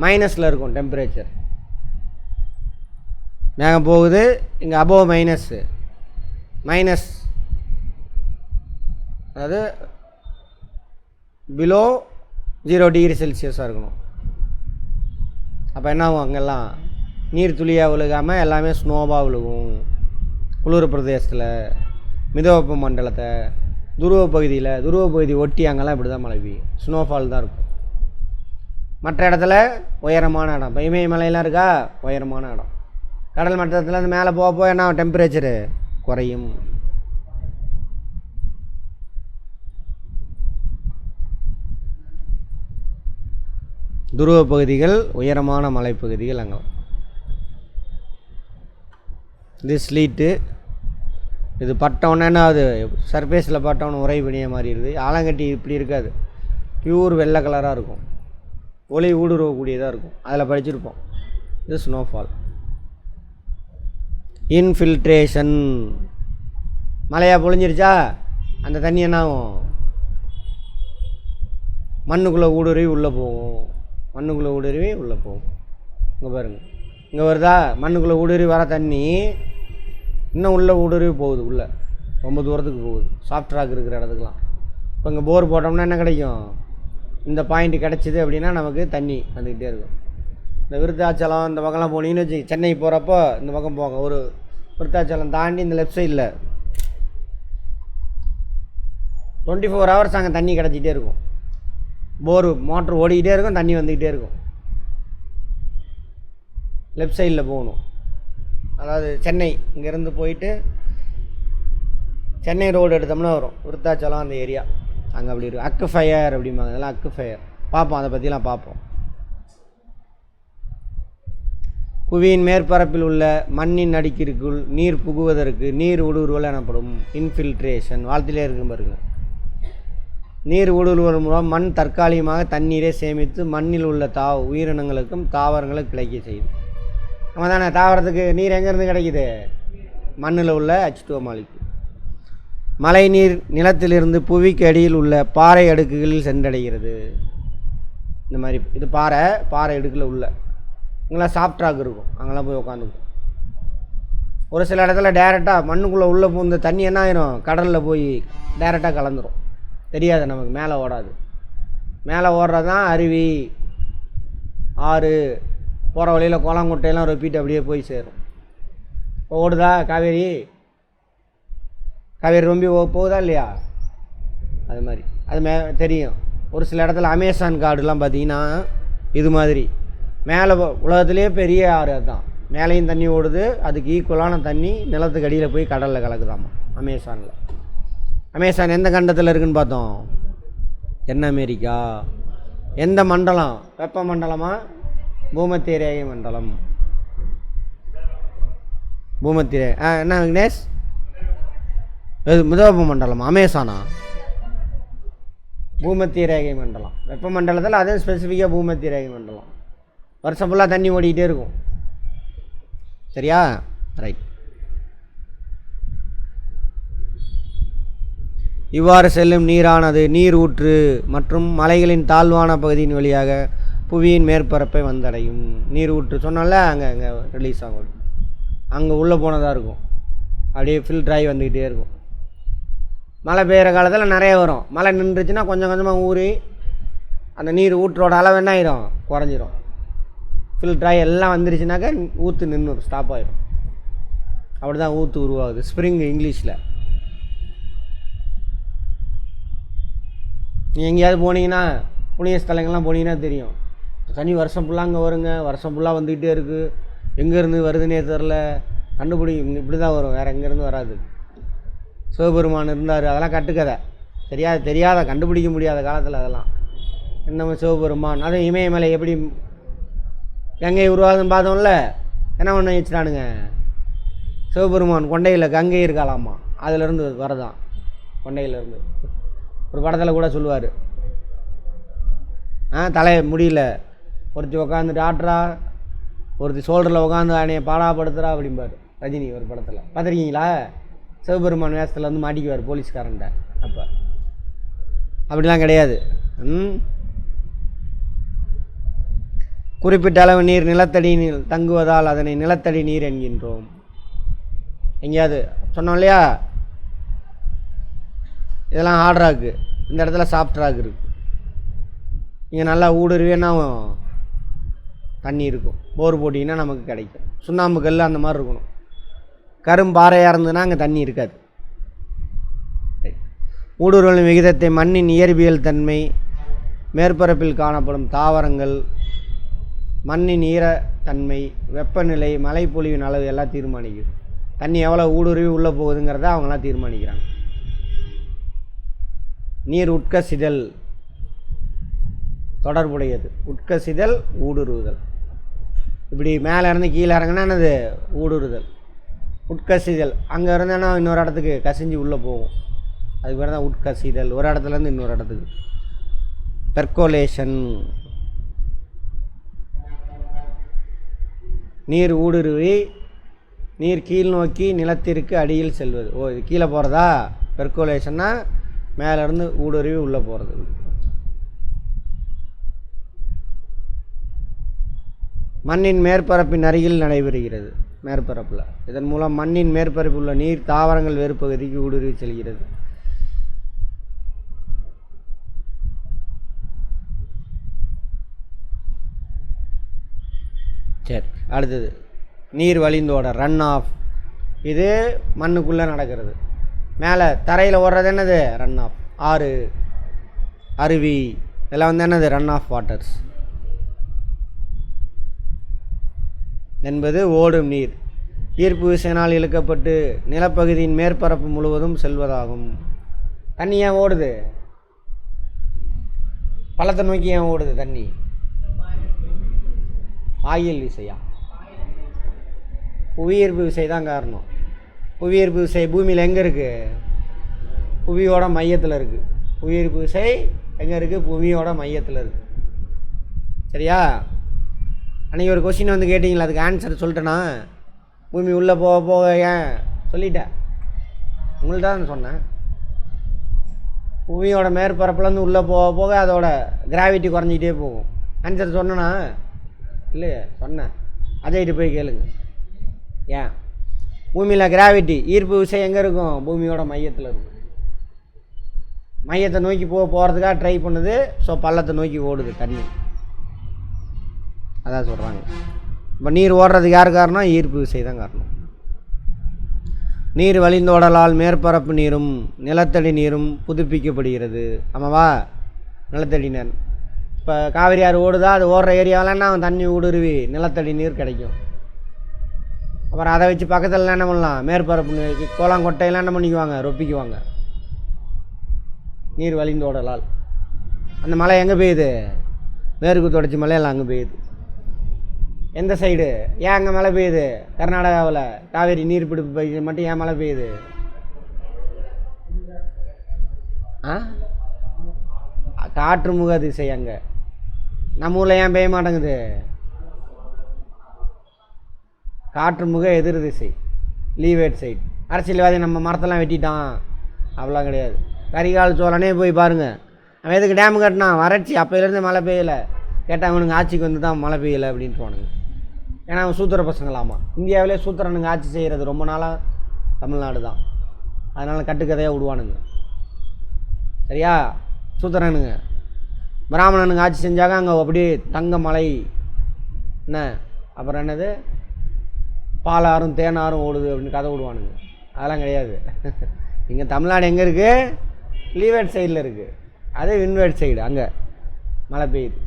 மைனஸில் இருக்கும் டெம்பரேச்சர். மேகம் போகுது, இங்கே அபோவ் மைனஸ் அதாவது பிலோ 0 டிகிரி செல்சியஸாக இருக்கணும். அப்போ என்ன ஆகும்? அங்கெல்லாம் நீர் துளியாக விழுகாமல் எல்லாமே ஸ்னோவாக விழுகும். குளிர் பிரதேசத்தில், மிதவெப்ப மண்டலத்தை, துருவ பகுதி ஒட்டி அங்கெல்லாம் இப்படி தான் மழை பெய்யும். ஸ்னோஃபால் தான் இருக்கும். மற்ற இடத்துல உயரமான இடம். இப்போ இமயமலையெல்லாம் இருக்கா? உயரமான இடம். கடல் மட்டத்துலேருந்து மேலே போக என்ன டெம்பரேச்சரு குறையும். துருவ பகுதிகள், உயரமான மலைப்பகுதிகள் அங்கே. இது ஸ்லீட்டு. இது பட்டோன்னு என்ன ஆகுது? சர்ஃபேஸில் பட்டோன்னு உரை பிணிய மாறிடுது. ஆலங்கட்டி இப்படி இருக்காது, பியூர் வெள்ளை கலராக இருக்கும், ஒளி ஊடுருவக்கூடியதாக இருக்கும். அதில் படிச்சிருப்போம். இது ஸ்னோஃபால். இன்ஃபில்ட்ரேஷன். மழையாக பொழிஞ்சிருச்சா, அந்த தண்ணி என்ன ஆகும்? மண்ணுக்குள்ளே ஊடுருவி உள்ளே போகும். இங்கே பாருங்கள், இங்கே வருதா? மண்ணுக்குள்ளே ஊடுருவி வர தண்ணி இன்னும் உள்ளே ஊடுருவி போகுது. உள்ளே ரொம்ப தூரத்துக்கு போகுது, சாஃப்ட் ராக் இருக்கிற இடத்துக்குலாம். இப்போ இங்கே போர் போட்டோம்னா என்ன கிடைக்கும்? இந்த பாயிண்ட் கிடச்சிது அப்படின்னா நமக்கு தண்ணி வந்துக்கிட்டே இருக்கும். இந்த விருத்தாச்சலம் இந்த பக்கம்லாம் போனீங்கன்னு வச்சு, சென்னை போகிறப்போ இந்த பக்கம் போங்க. ஒரு விருத்தாச்சலம் தாண்டி இந்த லெஃப்ட் சைடில் 24 ஹவர்ஸ் அங்கே தண்ணி கிடச்சிட்டே இருக்கும். மோட்ரு ஓடிக்கிட்டே இருக்கும், தண்ணி வந்துக்கிட்டே இருக்கும். லெஃப்ட் சைடில் போகணும். அதாவது சென்னை இங்கேருந்து போயிட்டு சென்னை ரோடு எடுத்தோம்னா வரும் விருத்தாச்சலம் அந்த ஏரியா. அங்கே அப்படி இருக்கும். அக்கு ஃபயர் அப்படிம்பாங்க. அதெல்லாம் அக்கு ஃபயர் பார்ப்போம். அதை பற்றிலாம் பார்ப்போம். புவியின் மேற்பரப்பில் உள்ள மண்ணின் அடுக்கிற்குள் நீர் புகுவதற்கு நீர் ஊடுருவல் எனப்படும். இன்ஃபில்ட்ரேஷன் வாழ்த்திலே இருக்கும் பாருங்க. நீர் ஊடுருவல் மூலம் மண் தற்காலிகமாக தண்ணீரை சேமித்து மண்ணில் உள்ள உயிரினங்களுக்கும் தாவரங்களுக்கும் கிடைக்க செய்யுது. நம்ம தானே தாவரத்துக்கு நீர் எங்கேருந்து கிடைக்குது? மண்ணில் உள்ள H2O மாலிக்யூல். மழை நீர் நிலத்திலிருந்து புவிக்கு அடியில் உள்ள பாறை அடுக்குகளில் சென்றடைகிறது. இந்த மாதிரி இது பாறை அடுக்கில் உள்ள இங்கெல்லாம் சாஃப்ட் ராக் இருக்கும். அங்கெல்லாம் போய் உட்காந்துக்கும். ஒரு சில இடத்துல டேரெக்டாக மண்ணுக்குள்ளே உள்ளே பூந்த தண்ணி என்ன ஆயிரும்? கடலில் போய் டேரெக்டாக கலந்துரும். தெரியாது நமக்கு, மேலே ஓடாது. மேலே ஓடுறது தான் அருவி, ஆறு, போகிற வழியில் குளங்குட்டையெல்லாம் ரொப்பிட்டு அப்படியே போய் சேரும். இப்போ ஓடுதா காவேரி ரொம்ப போகுதா இல்லையா? அது மாதிரி அது தெரியும். ஒரு சில இடத்துல அமேசான் காடுலாம் பார்த்திங்கன்னா இது மாதிரி மேலே உலகத்துலேயே பெரிய ஆறு அதுதான். மேலேயும் தண்ணி ஓடுது, அதுக்கு ஈக்குவலான தண்ணி நிலத்துக்கு அடியில் போய் கடலில் கலக்குதாமா அமேசானில். அமேசான் எந்த கண்டத்தில் இருக்குதுன்னு பார்த்தோம்? தென் அமெரிக்கா. எந்த மண்டலம்? வெப்ப மண்டலமா பூமத்திய ரேகை மண்டலம். பூமத்திய என்ன விக்னேஷ்? மிதவெப்ப மண்டலம் அமேசானா? பூமத்திய ரேகை மண்டலம். வெப்ப மண்டலத்தில் அதே ஸ்பெசிஃபிக்காக பூமத்திய ரேகை மண்டலம். வருஷம் ஃபுல்லாக தண்ணி ஓடிக்கிட்டே இருக்கும். சரியா? ரைட். இவ்வாறு செல்லும் நீரானது நீர் ஊற்று மற்றும் மலைகளின் தாழ்வான பகுதியின் வழியாக புவியின் மேற்பரப்பை வந்தடையும். நீர் ஊற்று சொன்னால அங்கே ரிலீஸ் ஆகும். அங்கே உள்ளே போனதாக இருக்கும். அப்படியே ஃபில்டர் ஆகி வந்துக்கிட்டே இருக்கும். மழை பெய்கிற காலத்தில் நிறைய வரும். மழை நின்றுச்சுன்னா கொஞ்சம் கொஞ்சமாக ஊறி அந்த நீர் ஊற்றோட அளவு என்ன ஆயிரும்? குறைஞ்சிரும். ஃபில்ட்ராகி எல்லாம் வந்துருச்சுனாக்கா ஊற்று நின்றுடும், ஸ்டாப் ஆகிடும். அப்படி தான் ஊற்று உருவாகுது, ஸ்ப்ரிங் இங்கிலீஷில். நீங்கள் எங்கேயாவது போனீங்கன்னா, புண்ணிய ஸ்தலங்கள்லாம் போனீங்கன்னா தெரியும், தண்ணி வருஷம் ஃபுல்லாக அங்கே வருங்க, வருஷம் ஃபுல்லாக வந்துக்கிட்டே இருக்குது, எங்கேருந்து வருதுன்னே தெரில, இப்படி தான் வரும், வேறு எங்கேருந்து வராது. சிவபெருமான் இருந்தார், அதெல்லாம் கட்டுக்கதை, தெரியாத கண்டுபிடிக்க முடியாத காலத்தில் அதெல்லாம். நம்ம சிவபெருமான் அதுவும் இமயமலை எப்படி கங்கை உருவாகுதுன்னு பார்த்தோம்ல, என்ன ஒன்று வச்சுட்டானுங்க, சிவபெருமான் கொண்டையில் கங்கை இருக்காளாமா, அதிலேருந்து வரதான், கொண்டையிலேருந்து. ஒரு படத்தில் கூட சொல்லுவார், தலை முடியல ஒருத்தி உட்காந்துட்டு ஆட்டுறா, ஒருத்தி சோல்டரில் உட்காந்து அணையை பாடாப்படுத்துகிறா அப்படிம்பார் ரஜினி ஒரு படத்தில். பார்த்துருக்கீங்களா? சிவபெருமான் வேஷத்தில் வந்து மாட்டிக்குவார் போலீஸ்காரன்ட்ட. அப்போ அப்படிலாம் கிடையாது. குறிப்பிட்ட அளவு நீர் நிலத்தடி நீர் தங்குவதால் அதனை நிலத்தடி நீர் என்கின்றோம். எங்கேயாவது சொன்னோம் இல்லையா, இதெல்லாம் ஹார்ட் ராக்கு, இந்த இடத்துல சாஃப்ட் ராக் இருக்குது. இங்கே நல்லா ஊடுருவேன்னா தண்ணி இருக்கும், போர் போட்டிங்கன்னா நமக்கு கிடைக்கும். சுண்ணாம்பு கல் அந்த மாதிரி இருக்கணும், கரும்பாறையாக இருந்ததுன்னா அங்கே தண்ணி இருக்காது. ஊடுருவலின் விகிதத்தை மண்ணின் இயற்பியல் தன்மை, மேற்பரப்பில் காணப்படும் தாவரங்கள், மண்ணின் ஈரத்தன்மை, வெப்பநிலை, மழைப்பொழிவின் அளவு எல்லாம் தீர்மானிக்குது. தண்ணி எவ்வளோ ஊடுருவி உள்ளே போகுதுங்கிறத அவங்களாம் தீர்மானிக்கிறாங்க. நீர் உட்கசிதல் தொடர்புடையது. உட்கசிதல், ஊடுருவுதல். இப்படி மேலே இருந்து கீழே இறங்கினா என்னது ஊடுருதல். உட்கசிதல் அங்கே இருந்தேன்னா இன்னொரு இடத்துக்கு கசிஞ்சு உள்ளே போகும், அதுக்கு பேர் தான் உட்கசிதல். ஒரு இடத்துலேருந்து இன்னொரு இடத்துக்கு. பெர்கோலேஷன், நீர் ஊடுருவி நீர் கீழ் நோக்கி நிலத்திற்கு அடியில் செல்வது. இது கீழே போகிறதா? பெர்கோலேஷன்னா மேலேருந்து ஊடுருவி உள்ளே போகிறது. மண்ணின் மேற்பரப்பின் அருகில் நடைபெறுகிறது. மேற்பரப்பில் இதன் மூலம் மண்ணின் மேற்பரப்பில் உள்ள நீர் தாவரங்கள் வேறு பகுதிக்கு ஊடுருவி செல்கிறது. சரி, அடுத்தது நீர் வழிந்தோட ரன் ஆஃப். இது மண்ணுக்குள்ளே நடக்கிறது. மேலே தரையில் ஓடுறது என்னது? Run off. ஆறு, அருவி இதெல்லாம் வந்து என்னது? ரன் ஆஃப் வாட்டர்ஸ் என்பது ஓடும் நீர் ஈர்ப்பு விசையினால் இழுக்கப்பட்டு நிலப்பகுதியின் மேற்பரப்பு முழுவதும் செல்வதாகும். தண்ணி ஏன் ஓடுது? பள்ளத்தை நோக்கி ஏன் ஓடுது தண்ணி? ஆயில் விசையா? புவியீர்ப்பு விசை தான் காரணம். புவியீர்ப்பு விசை பூமியில் எங்கே இருக்குது? புவியோட மையத்தில் இருக்குது. புவியீர்ப்பு விசை எங்கே இருக்குது? புவியோட மையத்தில் இருக்குது. சரியா? அன்றைக்கி ஒரு கொஸ்டின் வந்து கேட்டிங்களா, அதுக்கு ஆன்சர் சொல்லிட்டேன்னா? பூமி உள்ளே போக போக ஏன் சொல்லிட்டேன், உங்கள்ட்ட தான் சொன்னேன். பூமியோட மேற்பரப்புலேருந்து உள்ளே போக போக அதோட கிராவிட்டி குறைஞ்சிக்கிட்டே போகும். ஆன்சர் சொன்னேன்னா? இல்லையே, சொன்னேன். அஜய்ட்டு போய் கேளுங்க. ஏன்? பூமியில் கிராவிட்டி ஈர்ப்பு விசை எங்கே இருக்கும்? பூமியோட மையத்தில் இருக்கும். மையத்தை நோக்கி போகிறதுக்காக ட்ரை பண்ணுது. ஸோ பள்ளத்தை நோக்கி ஓடுது தண்ணி. அதான் சொல்கிறாங்க. இப்போ நீர் ஓடுறதுக்கு யார் காரணம்? ஈர்ப்பு விசை தான் காரணம். நீர் வழிந்தோடலால் மேற்பரப்பு நீரும் நிலத்தடி நீரும் புதுப்பிக்கப்படுகிறது. ஆமாவா? நிலத்தடி நீர் இப்போ காவிரி ஆறு ஓடுதா, அது ஓடுற ஏரியாவிலன்னா தண்ணி ஊடுருவி நிலத்தடி நீர் கிடைக்கும். அப்புறம் அதை வச்சு பக்கத்தில் என்ன பண்ணலாம்? மேற்பரப்பு கோலம் கொட்டையெல்லாம் என்ன பண்ணிக்குவாங்க? ரொப்பிக்குவாங்க. நீர் வழிந்தோடலால். அந்த மழை எங்கே பெய்யுது? மேற்கு தொடர்ச்சி மலையெல்லாம் அங்கே பெய்யுது. எந்த சைடு? ஏன் அங்கே மழை பெய்யுது? கர்நாடகாவில் காவேரி நீர்பிடிப்பு பகுதி மட்டும் ஏன் மழை பெய்யுது? காற்று முக திசை அங்கே. நம்ம ஊரில் ஏன் பெய்ய மாட்டேங்குது? காற்று முக எதிர் திசை, லீவேட் சைடு. அரசியல்வாதி நம்ம மரத்தெல்லாம் வெட்டிட்டான், அவ்வளோ கிடையாது. கரிகால் சோழனே போய் பாருங்கள், அவன் எதுக்கு டேம் கட்டினான்? வறட்சி, அப்போலேருந்து மழை பெய்யலை. கேட்டால் அவனுங்க ஆட்சிக்கு வந்து தான் மழை பெய்யலை அப்படின்ட்டு போனாங்க. ஏன்னா அவன் சூத்திர பசங்களாமா. இந்தியாவிலே சூத்திரனுங்க ஆட்சி செய்கிறது ரொம்ப நாளாக தமிழ்நாடு தான். அதனால் கட்டுக்கதையாக விடுவானுங்க. சரியா? சூத்திரனுங்க பிராமணனுங்க ஆட்சி செஞ்சாங்க, அங்கே அப்படியே தங்க மலை என்ன அப்புறம் என்னது பாலாறும் தேனாரும் ஓடுது அப்படின்னு கதை விடுவானுங்க. அதெல்லாம் கிடையாது. இங்கே தமிழ்நாடு எங்கே இருக்குது? லீவேட் சைடில் இருக்குது, அது விண்வேட் சைடு, அங்கே மழை பெய்யுது.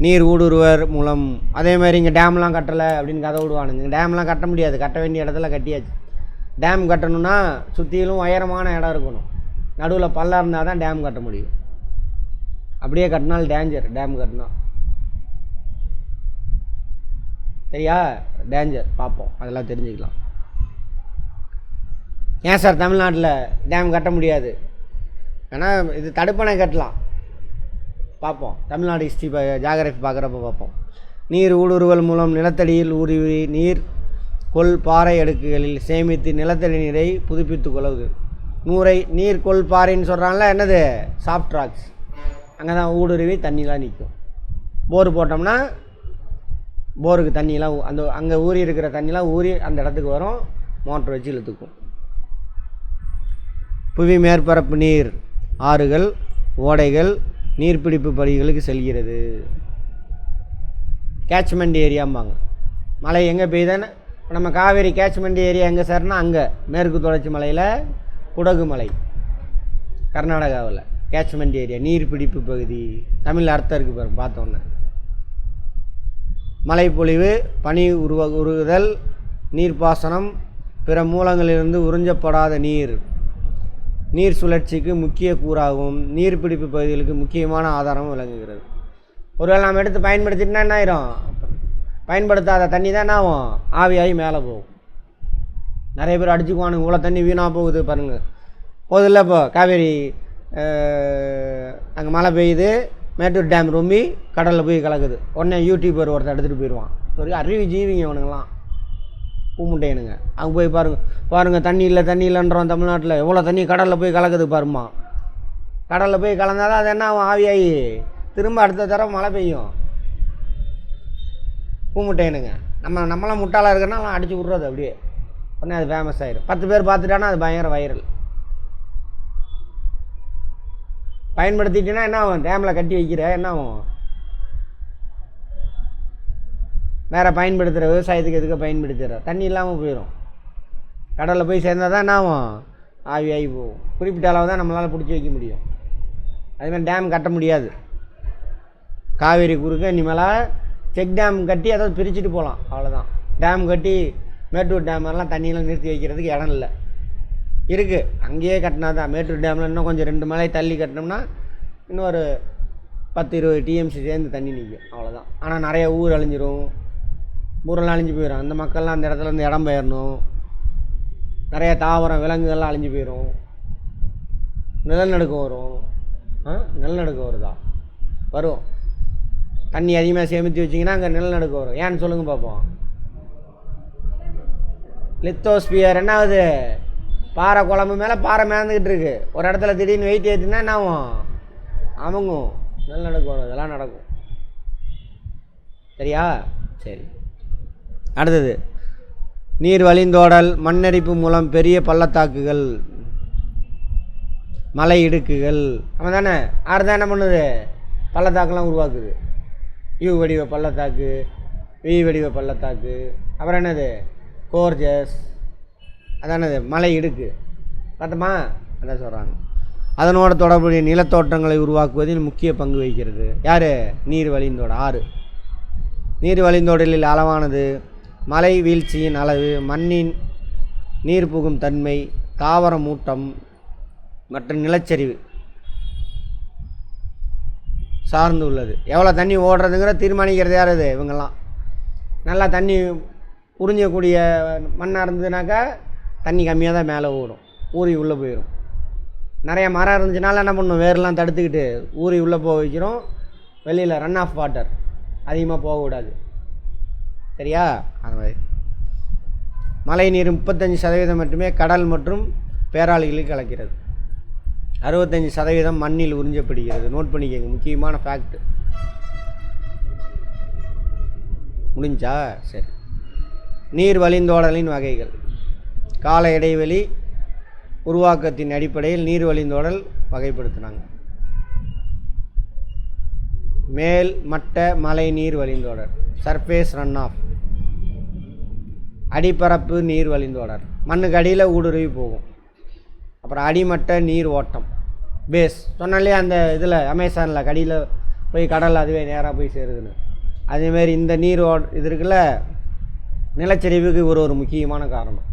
நீர் ஊடுருவர் மூலம் அதே மாதிரி இங்கே டேம்லாம் கட்டலை அப்படின்னு கதை விடுவானுங்க. டேம்லாம் கட்ட முடியாது, கட்ட வேண்டிய இடத்துல கட்டியாச்சு. டேம் கட்டணும்னா சுற்றிலும் உயரமான இடம் இருக்கணும், நடுவில் பள்ளம் இருந்தால் தான் டேம் கட்ட முடியும். அப்படியே கட்டினால் டேஞ்சர், டேம் கட்டினா சரியா, டேஞ்சர். பார்ப்போம், அதெல்லாம் தெரிஞ்சுக்கலாம். ஏன் சார் தமிழ்நாட்டில் டேம் கட்ட முடியாது? ஏன்னா இது தடுப்பணை கட்டலாம். பார்ப்போம், தமிழ்நாடு ஹிஸ்ட்ரி ஜாகிரபி பார்க்குறப்ப பார்ப்போம். நீர் ஊடுருவல் மூலம் நிலத்தடியில் ஊடுருவி நீர் கொள் பாறை அடுக்குகளில் சேமித்து நிலத்தடி நீரை புதுப்பித்து கொள்வது. நீர் கொள் பாறைன்னு சொல்கிறாங்களா, என்னது சாஃப்ட் ராக்ஸ், அங்கே தான் ஊடுருவி தண்ணிலாம் நிற்கும். போர் போட்டோம்னா போருக்கு தண்ணியெலாம் அந்த அங்கே ஊறி இருக்கிற தண்ணிலாம் ஊறி அந்த இடத்துக்கு வரும், மோட்டர் வச்சு இழுத்துக்கும். புவி மேற்பரப்பு நீர் ஆறுகள் ஓடைகள் நீர்பிடிப்பு பகுதிகளுக்கு செல்கிறது. கேட்ச்மெண்ட் ஏரியாம்பாங்க. மழை எங்கே பெய்யுதுன்னு நம்ம காவேரி கேட்ச்மெண்ட் ஏரியா எங்கே சார்னா அங்கே மேற்கு தொடர்ச்சி மலையில் குடகு மலை, கர்நாடகாவில் கேட்ச்மெண்ட் ஏரியா நீர்பிடிப்பு பகுதி. தமிழ் அர்த்தம் இருக்குது பாருங்க, பார்த்தோன்னே. மழைப்பொழிவு, பனி உருகுதல், நீர்ப்பாசனம், பிற மூலங்களிலிருந்து உறிஞ்சப்படாத நீர் சுழற்சிக்கு முக்கிய கூறாகவும் நீர்பிடிப்பு பகுதிகளுக்கு முக்கியமான ஆதாரமும் விளங்குகிறது. ஒருவேளை நாம் எடுத்து பயன்படுத்திட்டுனா என்ன ஆயிரும்? பயன்படுத்தாத தண்ணி தான் என்ன ஆகும்? ஆவியாகி மேலே போகும். நிறைய பேர் அடிச்சுக்குவானுங்க, இவ்வளோ தண்ணி வீணாக போகுது பாருங்கள். போதில்ல, இப்போ காவேரி அங்கே மழை பெய்யுது, மேட்டூர் டேம் ரொம்பி கடலில் போய் கலக்குது. உடனே யூடியூபர் ஒருத்தர் எடுத்துகிட்டு போயிடுவான். சரி, அறிவு ஜீவிங்க அவனுங்களாம், பூமுட்டையனுங்க. அங்கே போய் பாருங்கள் தண்ணி இல்லைன்றோம் தமிழ்நாட்டில். எவ்வளோ தண்ணி கடலில் போய் கலக்குது பாருமா. கடலில் போய் கலந்தால் தான் அது என்ன ஆகும்? ஆவியாகி திரும்ப அடுத்த தடவை மழை பெய்யும். பூமுட்டையனுங்க. நம்மளாம் முட்டாளாக இருக்கிறனால அடித்து விட்றது அப்படியே. உடனே அது ஃபேமஸ் ஆகிடும். 10 பேர் பார்த்துட்டானா அது பயங்கர வைரல். பயன்படுத்திட்டேன்னா என்ன ஆகும்? டேமில் கட்டி வைக்கிற என்ன ஆகும்? வேறு பயன்படுத்துகிற விவசாயத்துக்கு எதுக்கு பயன்படுத்துகிற தண்ணி இல்லாமல் போயிடும். கடலில் போய் சேர்ந்தால் தான் என்ன ஆகும்? ஆகி போகும். குறிப்பிட்ட அளவு தான் நம்மளால் பிடிச்சி வைக்க முடியும். அதுமாதிரி டேம் கட்ட முடியாது. காவேரி குறுக்க இனிமேல் செக் டேம் கட்டி அதை பிரிச்சுட்டு போகலாம், அவ்வளோதான். டேம் கட்டி மேட்டூர் டேமெல்லாம் தண்ணியெல்லாம் நிறுத்தி வைக்கிறதுக்கு இடம் இல்லை. இருக்குது, அங்கேயே கட்டினா தான். மேட்டூர் டேமில் இன்னும் கொஞ்சம் 2 மலை தள்ளி கட்டினோம்னா இன்னும் ஒரு 10-20 டிஎம்சி சேர்ந்து தண்ணி நிற்கும், அவ்வளோதான். ஆனால் நிறைய ஊர் அழிஞ்சிரும், ஊரெல்லாம் அழிஞ்சு போயிடும். அந்த மக்கள்லாம் அந்த இடத்துல இருந்து இடம் பெயரணும். நிறைய தாவரம் விலங்குகள்லாம் அழிஞ்சு போயிடும். நிலநடுக்கம் வரும். நிலநடுக்கம் வருதா? வரும். தண்ணி அதிகமாக சேமித்து வச்சிங்கன்னா அங்கே நிலநடுக்கம் வரும். ஏன்னு சொல்லுங்கள் பார்ப்போம். லித்தோஸ்பியர் என்ன ஆகுது? பாறை குழம்பு மேலே பாறை மேந்துக்கிட்டு இருக்கு. ஒரு இடத்துல திடீர்னு வெயிட் ஏற்றினா என்ன ஆகும்? அமுங்கும், நிலநடுக்கம் வரும். இதெல்லாம் நடக்கும். சரியா? சரி. அடுத்தது நீர் வழிந்தோடல், மண்ணரிப்பு மூலம் பெரிய பள்ளத்தாக்குகள், மலை இடுக்குகள். அவன் தானே ஆறு தான் என்ன பண்ணுது? பள்ளத்தாக்கெல்லாம் உருவாக்குது. யூ வடிவ பள்ளத்தாக்கு, வி வடிவ பள்ளத்தாக்கு, அப்புறம் என்னது கோர்ஜஸ், அதானது மலை இடுக்கு. பார்த்தோமா? அதான் சொல்கிறாங்க. அதனோட தொடர்புடைய நிலத்தோற்றங்களை உருவாக்குவதில் முக்கிய பங்கு வகிக்கிறது யார்? நீர் வழிந்தோட ஆறு. நீர் வழிந்தோடலில் அளவானது மலை வீழ்ச்சியின் அளவு, மண்ணின் நீர் புகும் தன்மை, தாவர மூட்டம் மற்றும் நிலச்சரிவு சார்ந்து உள்ளது. எவ்வளோ தண்ணி ஓடுறதுங்கிற தீர்மானிக்கிறது யார்? அது இவங்கெல்லாம். நல்லா தண்ணி உறிஞ்சக்கூடிய மண்ணாக இருந்ததுனாக்கா தண்ணி கம்மியாக தான் மேலே ஓடும், ஊறி உள்ளே போயிடும். நிறைய மரம் இருந்துச்சுனால என்ன பண்ணும்? வேரெலாம் தடுத்துக்கிட்டு ஊறி உள்ளே போக வைக்கிறோம். வெளியில் ரன் ஆஃப் வாட்டர் அதிகமாக போகக்கூடாது. சரியா? அது மாதிரி மழை நீர் 35% மட்டுமே கடல் மற்றும் பேராளிகளுக்கு கலக்கிறது. 65% மண்ணில் உறிஞ்சப்படுகிறது. நோட் பண்ணிக்கங்க, முக்கியமான ஃபேக்ட். முடிஞ்சா? சரி. நீர் வழிந்தோடலின் வகைகள். கால இடைவெளி உருவாக்கத்தின் அடிப்படையில் நீர் வழிந்தோடல் வகைப்படுத்தினாங்க. மேல் மட்ட மழை நீர் வழிந்தோடர். Surface run off. அடிப்பரப்பு நீர் வழிந்தோடர், மண்ணுக்கு அடியில் ஊடுருவி போகும். அப்புறம் அடிமட்ட நீர் ஓட்டம், பேஸ். சொன்னாலே அந்த இதில் அமேசானில் கடியில் போய் கடல் அதுவே நேராக போய் சேருதுன்னு. அதேமாரி இந்த நீர் இது இருக்குல்ல, நிலச்சரிவுக்கு ஒரு முக்கியமான காரணம்.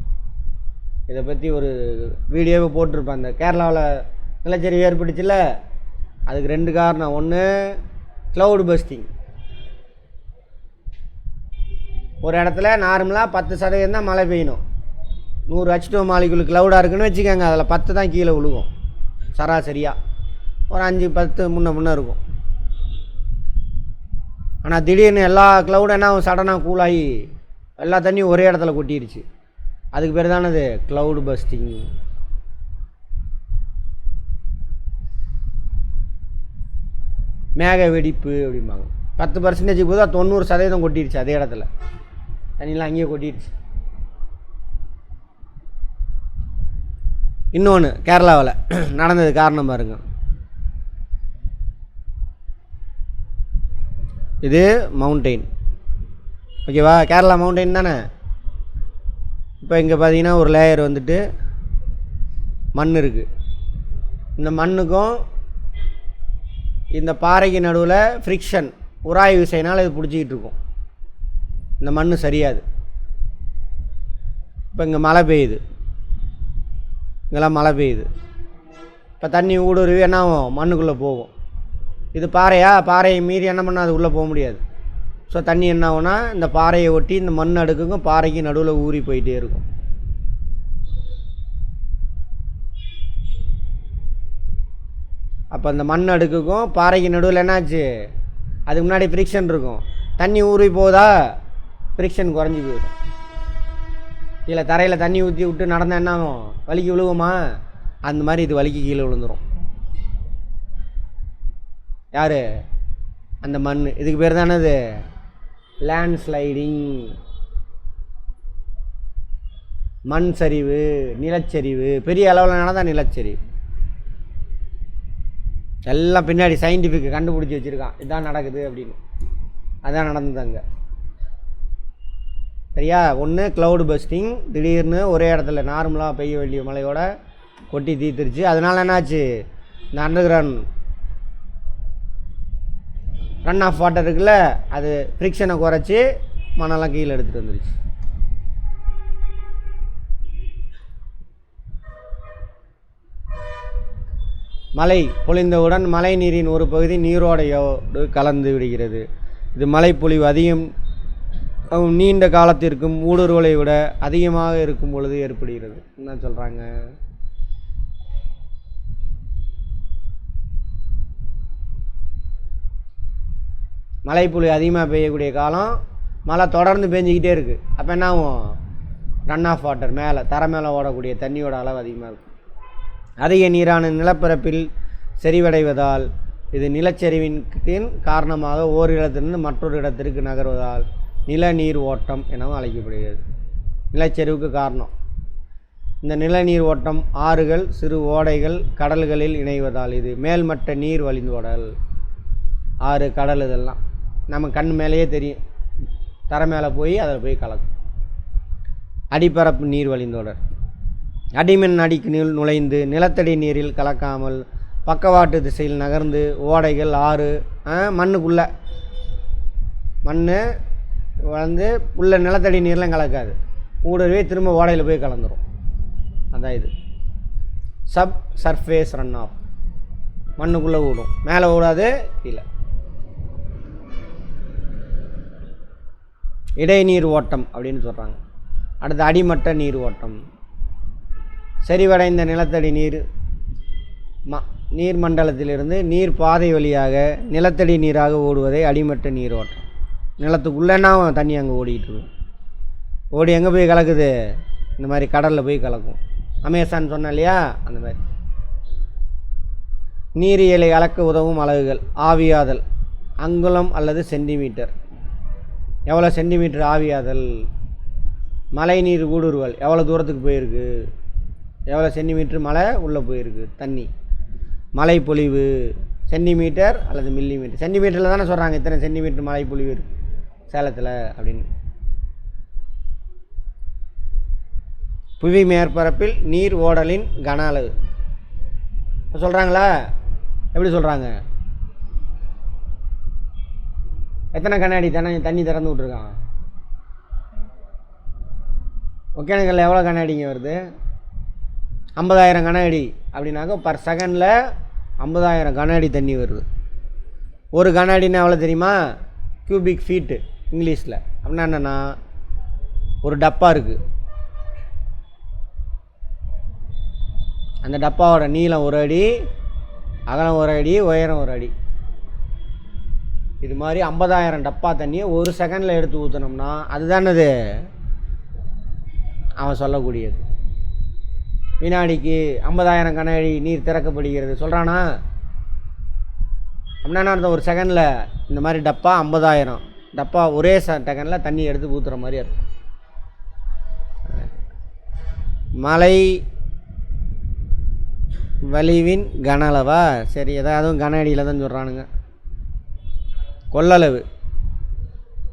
இதை பற்றி ஒரு வீடியோவை போட்டிருப்பேன். அந்த கேரளாவில் நிலச்சரிவு ஏற்பட்டுச்சுல, அதுக்கு 2 காரணம். ஒன்று க்ளவுட் பஸ்டிங். ஒரு இடத்துல நார்மலாக 10% தான் மழை பெய்யணும். 100 H2O மாலிகுல் க்ளவுடாக இருக்குன்னு வச்சுக்கோங்க, அதில் 10 தான் கீழே விழுகும் சராசரியாக. ஒரு 5-10 முன்ன இருக்கும். ஆனால் திடீர்னு எல்லா க்ளவுடும் என்ன சடனாக கூலாகி எல்லா தண்ணியும் ஒரே இடத்துல கொட்டிடுச்சு. அதுக்கு பேர் தானது க்ளவுட் பஸ்டிங். மேக வெடிப்பு அப்படிம்பாங்க. 10% போதா 90% கொட்டிடுச்சு அதே இடத்துல. தண்ணியெலாம் அங்கேயே கொட்டிடுச்சு. இன்னொன்று கேரளாவில் நடந்தது காரணம் பாருங்க. இது மவுண்டெயின், ஓகேவா? கேரளா மவுண்டெயின் தானே. இப்போ இங்கே பார்த்தீங்கன்னா ஒரு லேயர் வந்துட்டு மண் இருக்குது. இந்த மண்ணுக்கும் இந்த பாறைக்கு நடுவில் ஃப்ரிக்ஷன், உராய்வு விசைனால் இது பிடிச்சிக்கிட்டு இருக்கும். இந்த மண் சரியாது. இப்போ இங்கே மழை பெய்யுது, இங்கெல்லாம் மழை பெய்யுது. இப்போ தண்ணி ஊடுருவி என்ன ஆகும், மண்ணுக்குள்ளே போகும். இது பாறையா, பாறையை மீறி என்ன பண்ணால் அது உள்ளே போக முடியாது. ஸோ தண்ணி என்ன ஆகும்னா இந்த பாறையை ஒட்டி இந்த மண் அடுக்குக்கும் பாறைக்கு நடுவில் ஊறி போயிட்டே இருக்கும். அப்போ அந்த மண் அடுக்குக்கும் பாறைக்கு நடுவில் என்னாச்சு, அதுக்கு முன்னாடி ஃப்ரிக்ஷன் இருக்கும். தண்ணி ஊறி போதா, ஃப்ரிக்ஷன் குறைஞ்சி போயிடும். இல்லை தரையில் தண்ணி ஊற்றி விட்டு நடந்தால் என்ன ஆகும், வலிக்கு விழுவுமா? அந்த மாதிரி இது வலிக்கு கீழே விழுந்துடும். யார்? அந்த மண். இதுக்கு பேர் தானே அது லேண்ட் ஸ்லைடிங். மண் சரிவு, நிலச்சரிவு. பெரிய அளவில் நடந்தால் நிலச்சரிவு. எல்லாம் பின்னாடி சயின்டிஃபிக் கண்டுபிடிச்சி வச்சுருக்கான், இதுதான் நடக்குது அப்படின்னு. அதுதான் நடந்தது அங்கே. சரியா? ஒன்று க்ளவுட் பஸ்டிங், திடீர்னு ஒரே இடத்துல நார்மலாக பெய்ய வேண்டிய மழையோட கொட்டி தீர்த்துருச்சு. அதனால் என்னாச்சு, இந்த underground run off water இருக்குல்ல, அது ஃப்ரிக்ஷனை குறைச்சி மணலாம் கீழே எடுத்துகிட்டு வந்துருச்சு. மழை பொழிந்தவுடன் மழை நீரின் ஒரு பகுதி நீரோடையோடு கலந்து விடுகிறது. இது மழைப்பொழிவு அதிகம் நீண்ட காலத்திற்கும் ஊடுருவலை விட அதிகமாக இருக்கும் பொழுது ஏற்படுகிறது. என்ன சொல்கிறாங்க? மழைப்பொழிவு அதிகமாக பெய்யக்கூடிய காலம், மழை தொடர்ந்து பெஞ்சிக்கிட்டே இருக்குது. அப்போ என்ன ஆகும், ரன் ஆஃப் வாட்டர், மேலே தரை மேலே ஓடக்கூடிய தண்ணியோட அளவு அதிகமாக இருக்கும். அதிக நீரான நிலப்பரப்பில் செறிவடைவதால் இது நிலச்சரிவின் காரணமாக ஓரிடத்திலிருந்து மற்றொரு இடத்திற்கு நகர்வதால் நிலநீர் ஓட்டம் எனவும் அழைக்கப்படுகிறது. நிலச்சரிவுக்கு காரணம் இந்த நிலநீர் ஓட்டம். ஆறுகள், சிறு ஓடைகள், கடல்களில் இணைவதால் இது மேல்மட்ட நீர் வழிந்தோடல். ஆறு, கடல் இதெல்லாம் நம்ம கண் மேலேயே தெரியும். தரை மேலே போய் அதில் போய் கலக்கும். அடிப்பரப்பு நீர் வழிந்தோடல். அடிமண் அடிக்கு நுழைந்து நிலத்தடி நீரில் கலக்காமல் பக்கவாட்டு திசையில் நகர்ந்து ஓடைகள், ஆறு, மண்ணுக்குள்ளே மண் வந்து உள்ள நிலத்தடி நீர்லாம் கலக்காது, ஊடுருவே திரும்ப ஓடையில் போய் கலந்துரும். அதான் இது சப் சர்ஃபேஸ் ரன் ஆஃப். மண்ணுக்குள்ளே ஓடும், மேலே ஓடாது, கீழே. இடைநீர் ஓட்டம் அப்படின்னு சொல்கிறாங்க. அடுத்து அடிமட்ட நீர் ஓட்டம். செறிவடைந்த நிலத்தடி நீர்மண்டலத்திலிருந்து நீர் பாதை வழியாக நிலத்தடி நீராக ஓடுவதை அடிமட்ட நீர் ஓட்டம். நிலத்துக்குள்ளேன்னா தண்ணி அங்கே ஓடிக்கிட்டு இருக்கும். ஓடி எங்கே போய் கலக்குது, இந்த மாதிரி கடலில் போய் கலக்கும். அமேசான் சொன்ன இல்லையா, அந்த மாதிரி. நீரியலை அளக்க உதவும் அலகுகள். ஆவியாதல் அங்குலம் அல்லது சென்டிமீட்டர். எவ்வளோ சென்டிமீட்டர் ஆவியாதல். மழை நீர் ஊடுருவல் எவ்வளோ தூரத்துக்கு போயிருக்கு, எவ்வளோ சென்டிமீட்டர் மழை உள்ளே போயிருக்கு தண்ணி. மழை பொழிவு, சென்டிமீட்டர் அல்லது மில்லிமீட்டர். சென்டிமீட்டரில் தானே சொல்கிறாங்க இத்தனை சென்டிமீட்டர் மழை பொழிவு இருக்குது சேலத்தில் அப்படின்னு. புவி மேற்பரப்பில் நீர் ஓடலின் கன அளவு சொல்கிறாங்களா? எப்படி சொல்கிறாங்க? எத்தனை கன அடி தண்ணி திறந்து விட்ருக்காங்க? ஒகேனக்கல்ல எவ்வளோ கன அடிங்க வருது? 50,000 கன அடி அப்படின்னாக்க பர் செகண்டில் 50,000 கன அடி தண்ணி வருது. ஒரு கன அடின்னா எவ்வளோ தெரியுமா? கியூபிக் ஃபீட்டு இங்கிலீஷில். அப்படின்னா என்னென்னா, ஒரு டப்பா இருக்குது, அந்த டப்பாவோட நீளம் 1 அடி, அகலம் 1 அடி, உயரம் 1 அடி. இது மாதிரி 50,000 டப்பா தண்ணியை ஒரு செகண்டில் எடுத்து ஊற்றினோம்னா அதுதானது அவன் சொல்லக்கூடியது. வினாடிக்கு 50,000 கன அடி நீர் திறக்கப்படுகிறது சொல்கிறானா? அப்படின்னா அர்த்தம், ஒரு செகண்டில் இந்த மாதிரி டப்பா 50,000 டப்பா ஒரே செகண்டில் தண்ணி எடுத்து ஊற்றுற மாதிரி இருக்கும். மலை வலிவின் கன அளவா? சரி, ஏதாவது கன அடியில் தான் சொல்கிறானுங்க. கொள்ளளவு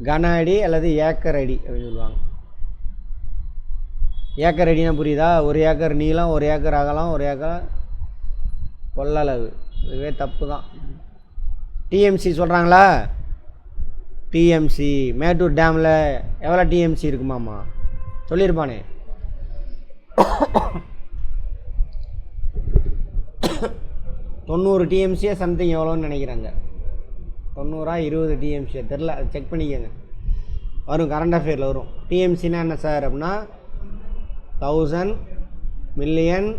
கன அடி அல்லது ஏக்கர் அடி அப்படின்னு சொல்லுவாங்க. ஏக்கர் அடினா புரியுதா? 1 ஏக்கர் நீளம், 1 ஏக்கர் அகலம், 1 ஏக்கர் கொள்ளளவு. இதுவே தப்பு தான். டிஎம்சி சொல்கிறாங்களா? டிஎம்சி மேட்டூர் டேமில் எவ்வளோ டிஎம்சி இருக்குமாம்மா? சொல்லியிருப்பானே. 90 டிஎம்சியே சம்திங் எவ்வளோன்னு நினைக்கிறாங்க. 90 20 டிஎம்சியை தெரில, அது செக் பண்ணிக்கோங்க, வரும் கரண்ட் அஃபேரில் வரும். டிஎம்சினா என்ன சார் அப்படின்னா 1000 million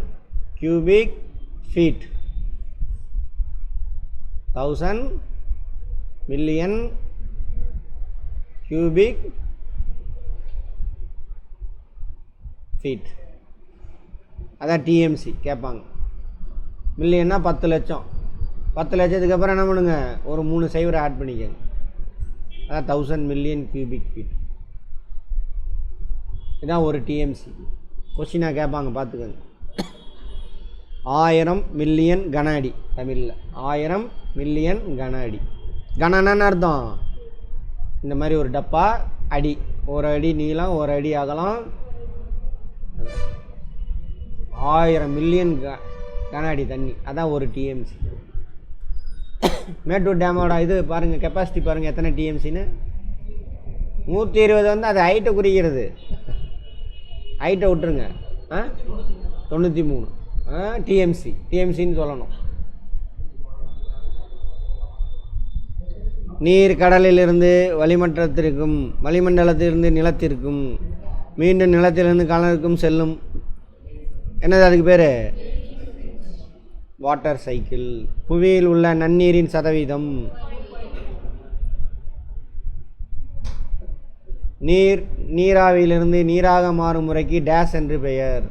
cubic feet. 1000 million cubic feet, அதான் டிஎம்சி கேட்பாங்க. மில்லியன்னா 10 லட்சம். 10 லட்சத்துக்கு அப்புறம் என்ன பண்ணுங்க, ஒரு 3 சைவரை ஆட் பண்ணிக்கோங்க, அதான் 1000 மில்லியன் கியூபிக் ஃபீட். இதுதான் ஒரு டிஎம்சி. கொஸ்டினாக கேட்பாங்க, பார்த்துக்கோங்க. 1000 மில்லியன் கன அடி தமிழில். 1000 மில்லியன் கன அடி. கனன்னு அர்த்தம், இந்த மாதிரி ஒரு டப்பா அடி, 1 அடி நீளம், 1 அடி அகலம், 1000 மில்லியன் கன அடி தண்ணி, அதான் ஒரு டிஎம்சி. மேட்டூர் டேமோட இது பாருங்கள், கெப்பாசிட்டி பாருங்கள் எத்தனை டிஎம்சின்னு. 120 வந்து அது ஹைட்டை குறிக்கிறது, ஹைட்டை விட்டுருங்க. 93 டிஎம்சி, டிஎம்சின்னு சொல்லணும். நீர் கடலிலிருந்து வளிமண்டலத்திற்கும், வளிமண்டலத்திலிருந்து நிலத்திற்கும், மீண்டும் நிலத்திலிருந்து கடலுக்கும் செல்லும். என்னது அதுக்கு பேர்? Water cycle. புவியில் உள்ள நன்னீரின் சதவீதம். நீராவியிலிருந்து நீராக மாறும் முறைக்கு டேஸ் என்று பெயர்.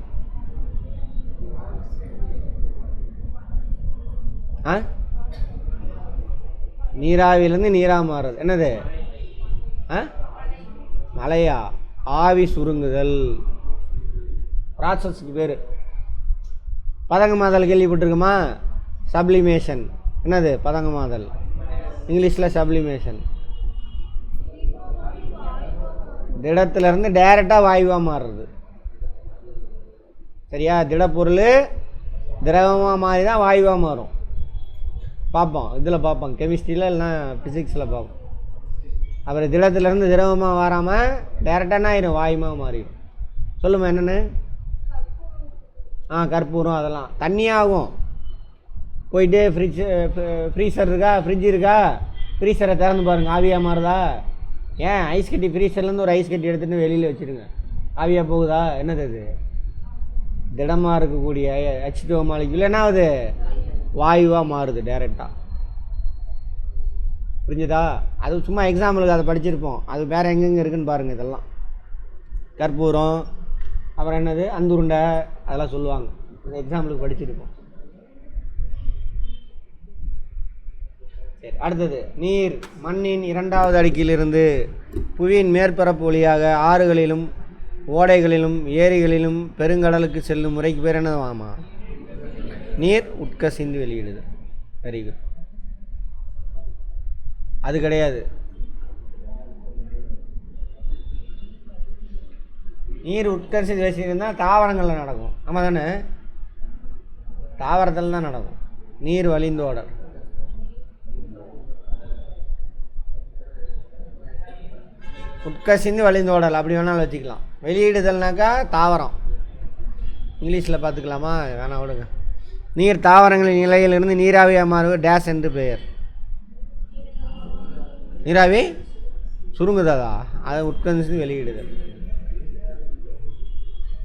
நீராவியிலிருந்து நீராக மாறுறது என்னது? மழையா? ஆவி சுருங்குதல். ப்ராசஸ்க்கு பேர். பதங்கமாதல் கேள்விப்பட்டிருக்குமா? சப்ளிமேஷன். என்னது பதங்கமாதல்? இங்கிலீஷில் சப்ளிமேஷன். திடத்துலேருந்து டைரெக்டாக வாயுவாக மாறுறது. சரியா? திடப்பொருள் திரவமாக மாறி தான் வாயுவாக மாறும். பார்ப்போம், இதில் பார்ப்போம், கெமிஸ்ட்ரியில் இல்லைனா ஃபிசிக்ஸில் பார்ப்போம். அப்புறம் திடத்துலேருந்து திரவமாக வராமல் டைரெக்டாக என்ன ஆயிரும்? வாயுமாக மாறிடும். சொல்லுமா என்னென்னு? கற்பூரம் அதெல்லாம் தண்ணியாகும். போயிட்டு ஃப்ரீசர் இருக்கா, ஃப்ரிட்ஜ் இருக்கா, ஃப்ரீசரை திறந்து பாருங்கள், ஆவியாக மாறுதா? ஏன் ஐஸ் கட்டி ஃப்ரீசர்லேருந்து ஒரு ஐஸ் கட்டி எடுத்துகிட்டு வெளியில் வச்சுருங்க, ஆவியாக போகுதா? என்னது அது? திடமாக இருக்கக்கூடிய H2O மாலிக்யூல் என்ன ஆகுது? வாயுவாக மாறுது டைரெக்டாக. புரிஞ்சுதா? அது சும்மா எக்ஸாம்பிளுக்கு அதை படிச்சிருப்போம், அது வேறு எங்கெங்கே இருக்குதுன்னு பாருங்கள். இதெல்லாம் கற்பூரம், அப்புறம் என்னது அந்துருண்டை, அதெல்லாம் சொல்லுவாங்க, இந்த எக்ஸாம்பிளுக்கு படிச்சிருப்போம். சரி, அடுத்தது நீர் மண்ணின் 2வது அடுக்கிலிருந்து புவியின் மேற்பரப்பு வழியாக ஆறுகளிலும் ஓடைகளிலும் ஏரிகளிலும் பெருங்கடலுக்கு செல்லும் முறைக்கு பேர் என்னவாமா? நீர் உட்கசிந்து வெளியிடுது. Very good. அது கிடையாது. நீர் உட்கர்ஷ சுழற்சியிருந்தால் தாவரங்களில் நடக்கும். ஆமாம் தானே, தாவரத்தில் தான் நடக்கும். நீர் வழிந்தோடல். உட்கசிந்து வழிந்தோடல் அப்படி வேணாலும் வச்சுக்கலாம். வெளியிடுதல்னாக்கா தாவரம், இங்கிலீஷில் பார்த்துக்கலாமா, வேணாம் விடுங்க. நீர் தாவரங்களின் நிலையிலிருந்து நீராவியாக மாறுவது டேஸ் என்று பெயர். நீராவி சுருங்குதா, அதை உட்கசிந்து வெளியிடுதல்.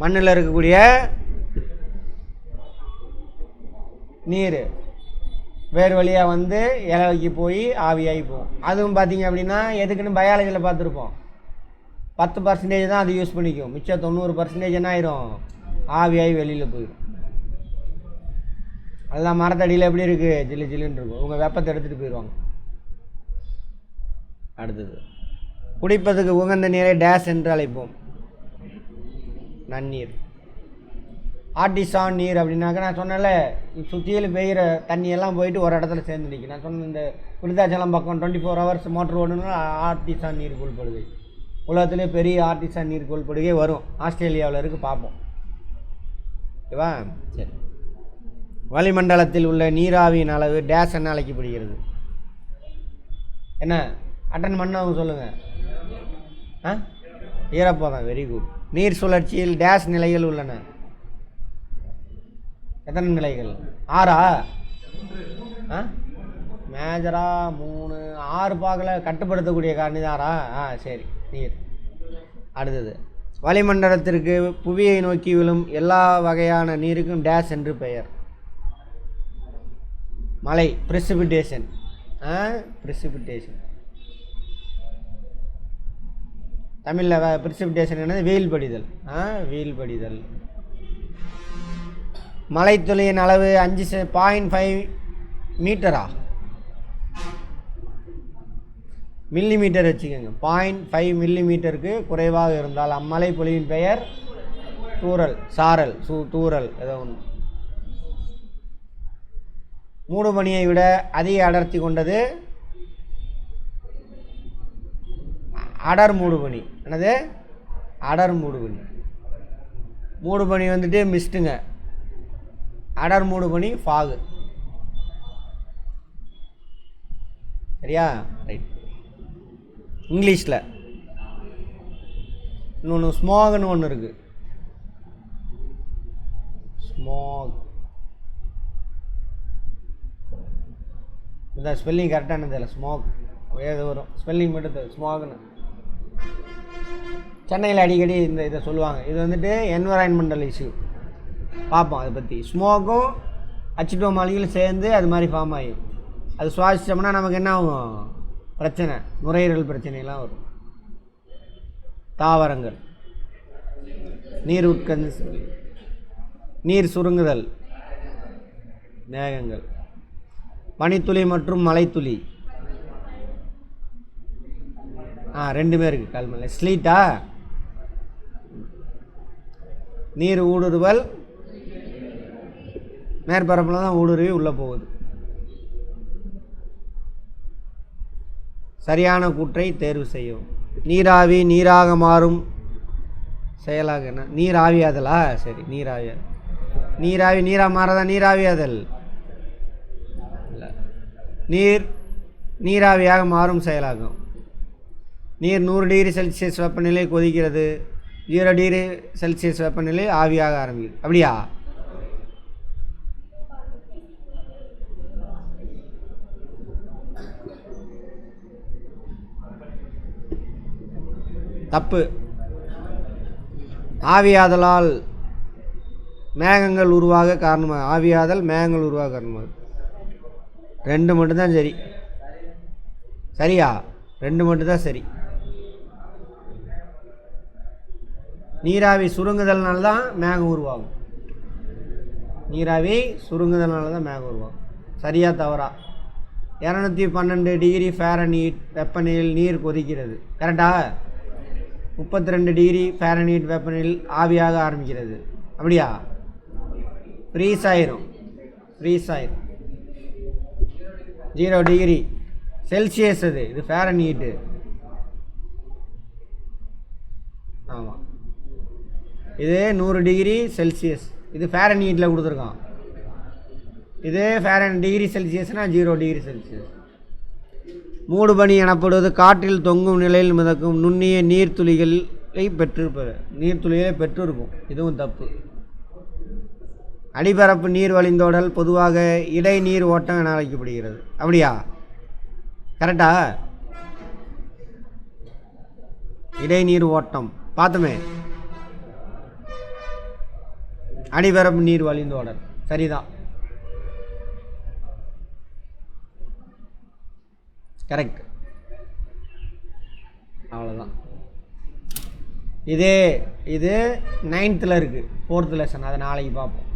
மண்ணில் இருக்கக்கூடிய நீர் வேறு வழியாக வந்து இலவைக்கு போய் ஆவியாகி போகும். அதுவும் பார்த்திங்க அப்படின்னா எதுக்குன்னு பயாலஜியில் பார்த்துருப்போம். 10% தான் அது யூஸ் பண்ணிக்கும். மிச்சம் 90% என்ன ஆயிரும், ஆவியாகி வெளியில் போயிடும். அதுதான் மரத்தடியில் எப்படி இருக்குது, ஜில்லு ஜில்லுன்னு இருக்கும். உங்கள் வெப்பத்தை எடுத்துகிட்டு போயிடுவாங்க. அடுத்தது, குடிப்பதுக்கு உகந்த நீரை டேஸ் என்று அழைப்போம். நன்னீர். ஆர்டிசான் நீர் அப்படின்னாக்கா நான் சொன்னேன்ல, சுற்றியில் பெய்கிற தண்ணியெல்லாம் போயிட்டு ஒரு இடத்துல சேர்ந்து நிற்கும். நான் சொன்ன இந்த விருத்தாச்சலம் பக்கம் 24 hours மோட்டர் ஓடணும்னா ஆர்டிசான் நீர் கொள்படுகை. உலகத்திலே பெரிய ஆர்டிசான் நீர் கொள்படுகை வரும், ஆஸ்திரேலியாவில் இருக்குது, பார்ப்போம். ஓகேவா? சரி. வளிமண்டலத்தில் உள்ள நீராவியின் அளவு டேஸ் என்ன அழைக்கப்படுகிறது? என்ன அட்டன் பண்ணவங்க சொல்லுங்கள். ஈரப்பதம். Very good. நீர் சுழற்சியில் டேஸ் நிலைகள் உள்ளன. எத்தனை நிலைகள்? 6 மேஜரா 3 6 பார்க்கல, கட்டுப்படுத்தக்கூடிய காரணிதாரா? சரி, நீர். அடுத்தது, வளிமண்டலத்திற்கு புவியை நோக்கி விழும் எல்லா வகையான நீருக்கும் டேஸ் என்று பெயர். மழை. பிரிசிபிடேஷன். பிரிசிபிடேஷன் தமிழில் பிரிசிபிடேஷன் என்னது? வெயில் படிதல். வெயில் படிதல். மழைத்துளியின் அளவு 0.5 மீட்டரா? மில்லிமீட்டர் வச்சுக்கோங்க. 0.5 மில்லிமீட்டருக்கு குறைவாக இருந்தால் அம்மழை பொழிவின் பெயர் தூறல், சாரல், தூறல் ஏதோ ஒன்று. மூடுபனியை விட அதிக அடர்த்தி கொண்டது அடர் மூடுபனி. என்னது? அடர் மூடுபனி. மூடுபனி வந்துட்டு மிஸ்ட்டுங்க. அடர் மூடுபனி ஃபாகு. சரியா? ரைட். இங்கிலீஷில் இன்னொன்று ஸ்மோக்னு ஒன்று இருக்குது. ஸ்மோக். இந்த ஸ்பெல்லிங் கரெக்டானது இல்லை. ஸ்மோக் ஏது வரும், ஸ்பெல்லிங் மட்டும் ஸ்மோக்னு. சென்னையில் அடிக்கடி இதை சொல்லுவாங்க. இது வந்துட்டு என்விரான்மெண்டல் இஷ்யூ, பார்ப்போம் அதை பற்றி. ஸ்மோக்கும் H2O மாலிகுலும் சேர்ந்து அது மாதிரி ஃபார்ம் ஆகும். அது சுவாசித்தோம்னா நமக்கு என்ன ஆகும்? பிரச்சனை, நுரையீரல் பிரச்சனைலாம் வரும். தாவரங்கள். நீர் நீர் சுருங்குதல், மேகங்கள். பனித்துளி மற்றும் மலைத்துளி. ரெண்டுமே இருக்குது. கல்மலை ஸ்லீட்டா? நீர் ஊடுருவல், மேற்பரப்பில் தான் ஊடுருவி உள்ளே போகுது. சரியான கூற்றை தேர்வு செய்யும். நீராவி நீராக மாறும் செயலாக என்ன? நீராவியாதலா? சரி, நீராவியாதல். நீராவி நீராக மாறதா நீராவியாதல்? இல்லை, நீர் நீராவியாக மாறும் செயலாகும். நீர் 100 டிகிரி செல்சியஸ் வெப்பநிலை கொதிக்கிறது, 0 டிகிரி செல்சியஸ் வெப்பநிலை ஆவியாக ஆரம்பிக்குது. அப்படியா? தப்பு. ஆவியாதலால் மேகங்கள் உருவாக காரணமாக, ஆவியாதல் மேகங்கள் உருவாக காரணமாக. 2 மட்டும்தான் சரி. சரியா? 2 மட்டும்தான் சரி. நீராவி சுருங்குதல்னால தான் மேகம் உருவாகும். நீராவி சுருங்குதல்னால தான் மேகம் உருவாகும். சரியா தவறா? 212 டிகிரி ஃபாரன்ஹீட் வெப்பநிலையில் நீர் கொதிக்கிறது. கரெக்டா? 32 டிகிரி ஃபாரன்ஹீட் வெப்பநிலையில் ஆவியாக ஆரம்பிக்கிறது. அப்படியா? ஃப்ரீஸ் ஆயிரும். 0 டிகிரி செல்சியஸ் அது, இது ஃபாரன்ஹீட்டு. ஆமாம், இது 100 டிகிரி செல்சியஸ், இது ஃபாரன்ஹீட்டில் கொடுத்துருக்கான். இது டிகிரி செல்சியஸ்னால் 0 டிகிரி செல்சியஸ். மூடுபனி எனப்படுவது காற்றில் தொங்கும் நிலையில் மிதக்கும் நுண்ணிய நீர்த்துளிகளை பெற்றிருப்பது. நீர்த்துளிகளை பெற்றிருக்கும், இதுவும் தப்பு. அடிபரப்பு நீர் வழிந்தோடல் பொதுவாக இடைநீர் ஓட்டம் என அழைக்கப்படுகிறது. அப்படியா? கரெக்டா? இடைநீர் ஓட்டம் பார்த்தோமே. அடிபரப்பு நீர் வழிந்தோடல் சரிதான், கரெக்ட். அவ்வளோதான். இது 9th இருக்குது, 4th லெசன், அதை நாளைக்கு பார்ப்போம்.